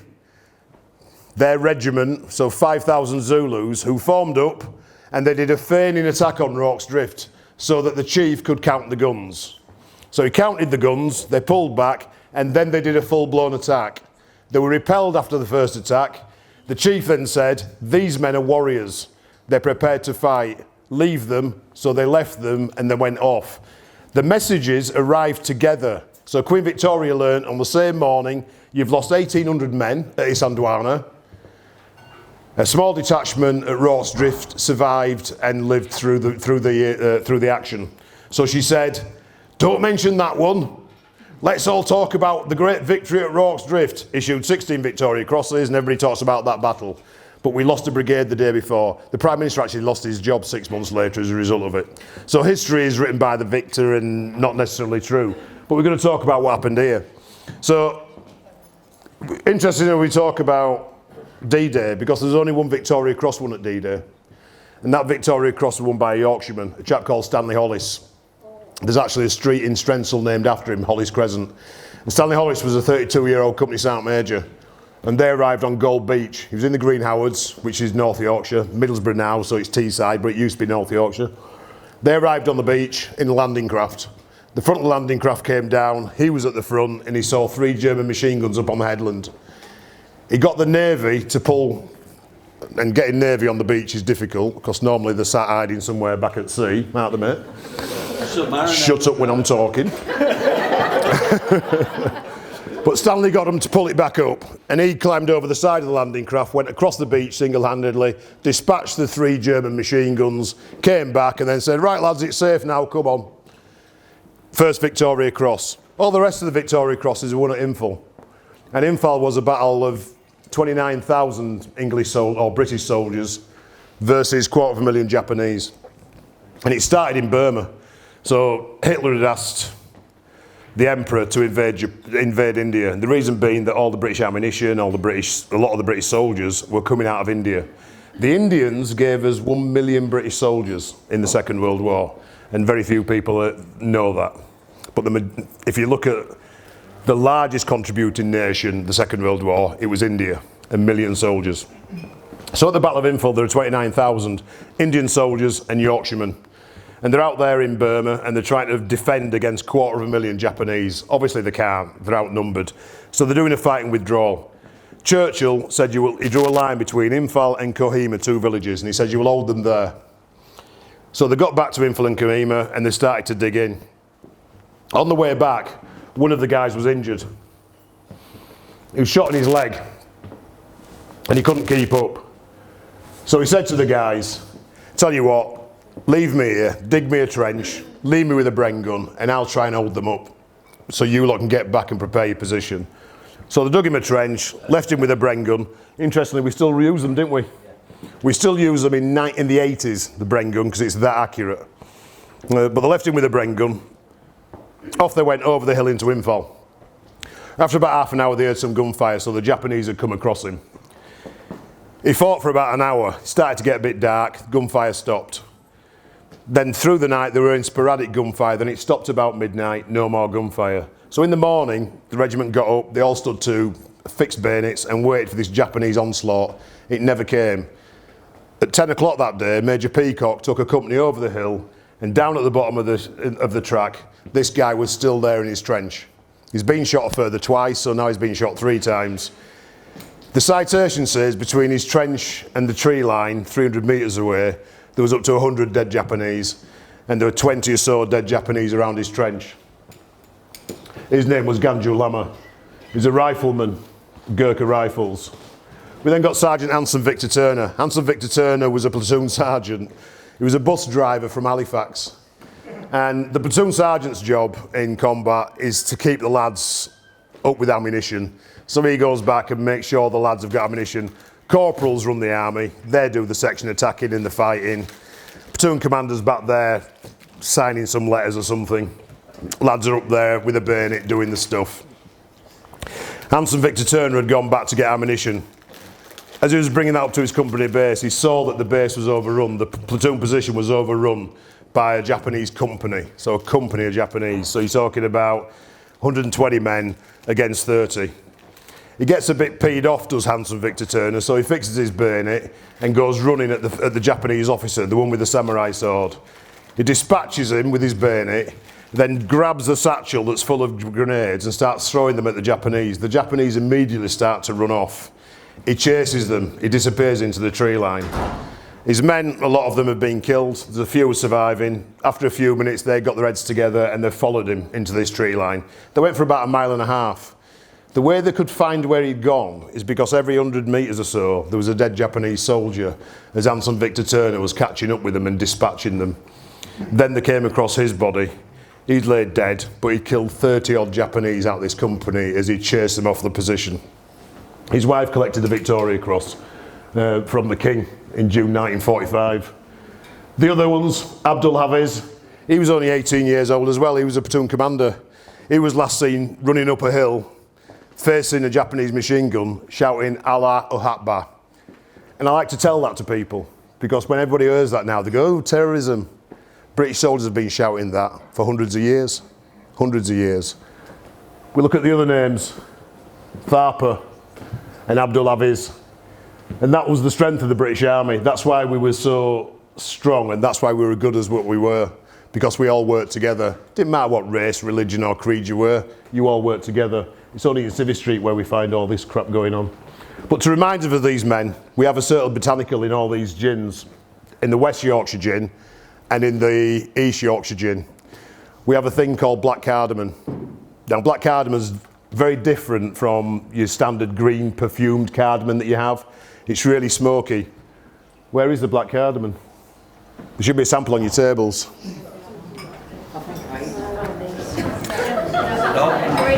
Speaker 1: their regiment, so 5,000 Zulus, who formed up, and they did a feigning attack on Rorke's Drift so that the chief could count the guns. So he counted the guns, they pulled back, and then they did a full-blown attack. They were repelled after the first attack. The chief then said, these men are warriors. They're prepared to fight. Leave them. So they left them and they went off. The messages arrived together. So Queen Victoria learned on the same morning, you've lost 1,800 men at Isandlwana. A small detachment at Rorke's Drift survived and lived through the action. So she said, don't mention that one. Let's all talk about the great victory at Rorke's Drift. Issued 16 Victoria Crosses, and everybody talks about that battle. But we lost a brigade the day before. The Prime Minister actually lost his job 6 months later as a result of it. So history is written by the victor and not necessarily true. But we're going to talk about what happened here. So, interesting that we talk about D-Day, because there's only one Victoria Cross won at D-Day. And that Victoria Cross was won by a Yorkshireman, a chap called Stanley Hollis. There's actually a street in Strensall named after him, Hollis Crescent. And Stanley Hollis was a 32-year-old company sergeant major. And they arrived on Gold Beach. He was in the Green Howards, which is North Yorkshire, Middlesbrough now, so it's Teesside, but it used to be North Yorkshire. They arrived on the beach in a landing craft. The front of the landing craft came down, he was at the front, and he saw 3 German machine guns up on the headland. He got the Navy to pull, and getting Navy on the beach is difficult, because normally they're sat hiding somewhere back at sea, aren't they, mate? Shut up when I'm talking. But Stanley got him to pull it back up, and he climbed over the side of the landing craft, went across the beach single-handedly, dispatched the 3 German machine guns, came back and then said, right lads, it's safe now, come on. First Victoria Cross. All the rest of the Victoria Crosses were won at Imphal. And Imphal was a battle of 29,000 English or British soldiers versus 250,000 Japanese. And it started in Burma. So Hitler had asked the Emperor to invade India. And the reason being that all the British ammunition, a lot of the British soldiers were coming out of India. The Indians gave us 1 million British soldiers in the Second World War. And very few people know that. But if you look at the largest contributing nation, the Second World War, it was India, 1 million soldiers. So at the Battle of Imphal, there are 29,000 Indian soldiers and Yorkshiremen. And they're out there in Burma and they're trying to defend against 250,000 Japanese. Obviously they can't, they're outnumbered. So they're doing a fighting withdrawal. Churchill said he drew a line between Imphal and Kohima, 2 villages, and he said you will hold them there. So they got back to Imphal and Kohima and they started to dig in. On the way back, one of the guys was injured. He was shot in his leg and he couldn't keep up. So he said to the guys, tell you what, leave me here, dig me a trench, leave me with a Bren gun, and I'll try and hold them up so you lot can get back and prepare your position. So they dug him a trench, left him with a Bren gun. Interestingly, we still reuse them, didn't we? We still use them in the 80s, the Bren gun, because it's that accurate. But they left him with a Bren gun. Off they went over the hill into Imphal. After about half an hour, they heard some gunfire, so the Japanese had come across him. He fought for about an hour. It started to get a bit dark, gunfire stopped. Then through the night, they were in sporadic gunfire. Then it stopped about midnight, no more gunfire. So in the morning, the regiment got up, they all stood to, fixed bayonets and waited for this Japanese onslaught. It never came. At 10 o'clock that day, Major Peacock took a company over the hill, and down at the bottom of the track, this guy was still there in his trench. He's been shot a further twice, so now he's been shot 3 times. The citation says between his trench and the tree line, 300 metres away, there was up to 100 dead Japanese, and there were 20 or so dead Japanese around his trench. His name was Ganju Lama. He was a rifleman, Gurkha Rifles. We then got Sergeant Hanson Victor Turner. Hanson Victor Turner was a platoon sergeant. He was a bus driver from Halifax. And the platoon sergeant's job in combat is to keep the lads up with ammunition. So he goes back and makes sure the lads have got ammunition. Corporals run the army. They do the section attacking and the fighting. Platoon commander's back there signing some letters or something. Lads are up there with a bayonet doing the stuff. Hanson Victor Turner had gone back to get ammunition. As he was bringing that up to his company base, he saw that the base was overrun. The platoon position was overrun by a Japanese company. So a company of Japanese. So you're talking about 120 men against 30. He gets a bit peed off, does Hanson Victor Turner, so he fixes his bayonet and goes running at the Japanese officer, the one with the samurai sword. He dispatches him with his bayonet, then grabs the satchel that's full of grenades and starts throwing them at the Japanese. The Japanese immediately start to run off. He chases them, he disappears into the tree line. His men, a lot of them have been killed, there's a few surviving. After a few minutes they got their heads together and they followed him into this tree line. They went for about 1.5 miles. The way they could find where he'd gone is because every 100 metres or so there was a dead Japanese soldier as Hanson Victor Turner was catching up with them and dispatching them. Then they came across his body. He'd laid dead, but he'd killed 30 odd Japanese out of this company as he chased them off the position. His wife collected the Victoria Cross from the King in June 1945. The other ones, Abdul Hafiz, he was only 18 years old as well. He was a platoon commander. He was last seen running up a hill, facing a Japanese machine gun, shouting Allah Akbar. And I like to tell that to people because when everybody hears that now, they go, oh, terrorism. British soldiers have been shouting that for hundreds of years. Hundreds of years. We look at the other names, Tharper and Abdul Hafiz, and that was the strength of the British Army. That's why we were so strong, and that's why we were good as what we were, because we all worked together. Didn't matter what race, religion or creed you were, you all worked together. It's only in Civvy Street where we find all this crap going on. But to remind us of these men, we have a certain botanical in all these gins, in the West Yorkshire gin and in the East Yorkshire gin. We have a thing called black cardamom. Now, black cardamom is very different from your standard green perfumed cardamom that you have. It's really smoky. Where is the black cardamom? There should be a sample on your tables.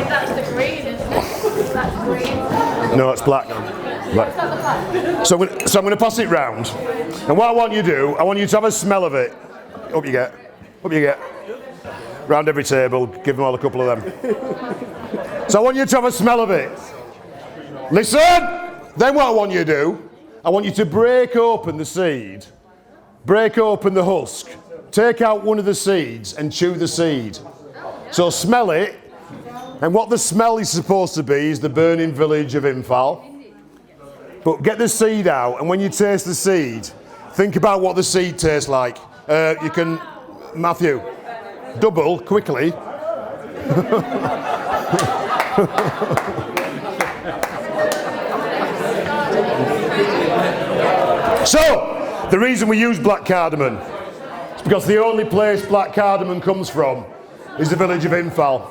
Speaker 3: That's the green, isn't it? That's green.
Speaker 1: No, it's black. Right. So I'm going to pass it round. And what I want you to do, I want you to have a smell of it. Up you get. Up you get. Round every table, give them all a couple of them. So I want you to have a smell of it. Listen! Then what I want you to do, I want you to break open the seed, break open the husk, take out one of the seeds and chew the seed. So smell it, and what the smell is supposed to be is the burning village of Imphal. But get the seed out, and when you taste the seed, think about what the seed tastes like. You can, Matthew, double quickly. So, the reason we use black cardamom is because the only place black cardamom comes from is the village of Imphal.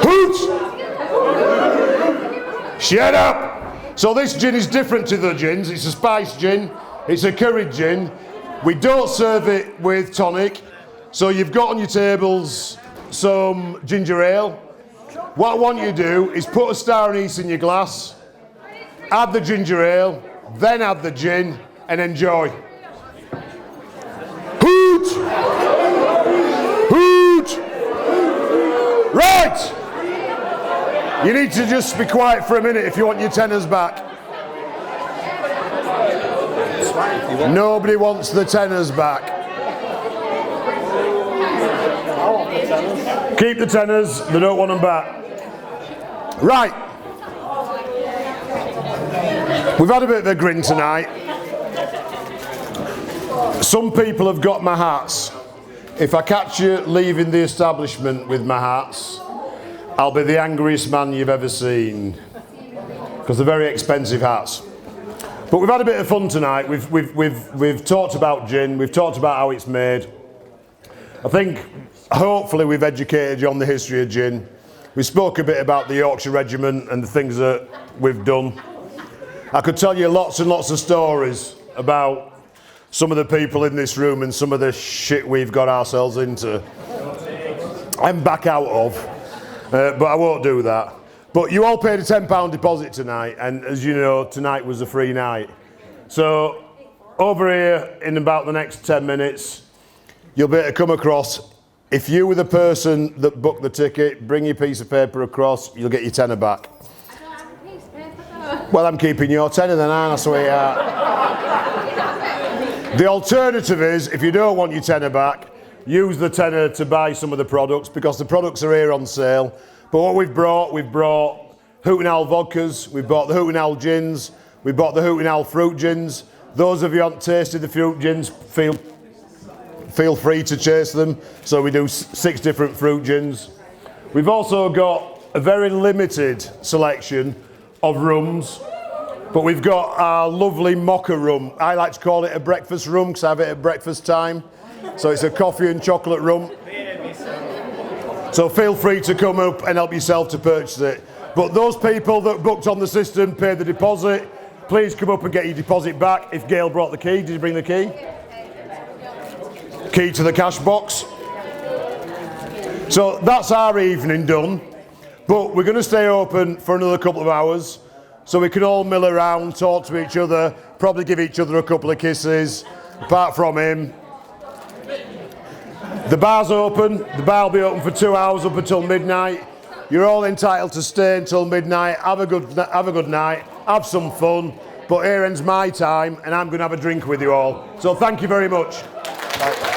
Speaker 1: Hoot! Shut up! So this gin is different to the gins. It's a spice gin. It's a curried gin. We don't serve it with tonic. So you've got on your tables some ginger ale. What I want you to do is put a star anise in your glass, add the ginger ale, then add the gin, and enjoy. Hoot! Hoot! Right! You need to just be quiet for a minute if you want your tenors back. Nobody wants the tenors back. Keep the tenors, they don't want them back. Right. We've had a bit of a grin tonight. Some people have got my hats. If I catch you leaving the establishment with my hats, I'll be the angriest man you've ever seen, because they're very expensive hats. But we've had a bit of fun tonight. We've talked about gin. We've talked about how it's made. I think hopefully we've educated you on the history of gin. We spoke a bit about the Yorkshire Regiment and the things that we've done. I could tell you lots and lots of stories about some of the people in this room and some of the shit we've got ourselves into and back out of. But I won't do that. But you all paid a £10 deposit tonight, and as you know, tonight was a free night. So over here in about the next 10 minutes, you'll be able to come across. If you were the person that booked the ticket, bring your piece of paper across, you'll get your tenner back.
Speaker 3: I don't have a piece of paper though.
Speaker 1: Well, I'm keeping your tenner then, aren't I, sweetheart? The alternative is, if you don't want your tenner back, use the tenner to buy some of the products, because the products are here on sale. But what we've brought Hooting Owl vodkas, we've bought the Hooting Owl gins, we've bought the Hooting Owl fruit gins. Those of you who haven't tasted the fruit gins, feel free to chase them. So we do 6 different fruit gins. We've also got a very limited selection of rums, but we've got our lovely mocha rum. I like to call it a breakfast rum because I have it at breakfast time. So it's a coffee and chocolate rum. So feel free to come up and help yourself to purchase it. But those people that booked on the system, paid the deposit, please come up and get your deposit back. If Gail brought the key, did you bring the key? Key to the cash box. So that's our evening done. But we're going to stay open for another couple of hours so we can all mill around, talk to each other, probably give each other a couple of kisses, apart from him. The bar's open. The bar will be open for 2 hours up until midnight. You're all entitled to stay until midnight. Have a good night. Have some fun. But here ends my time, and I'm going to have a drink with you all. So thank you very much.
Speaker 2: Right.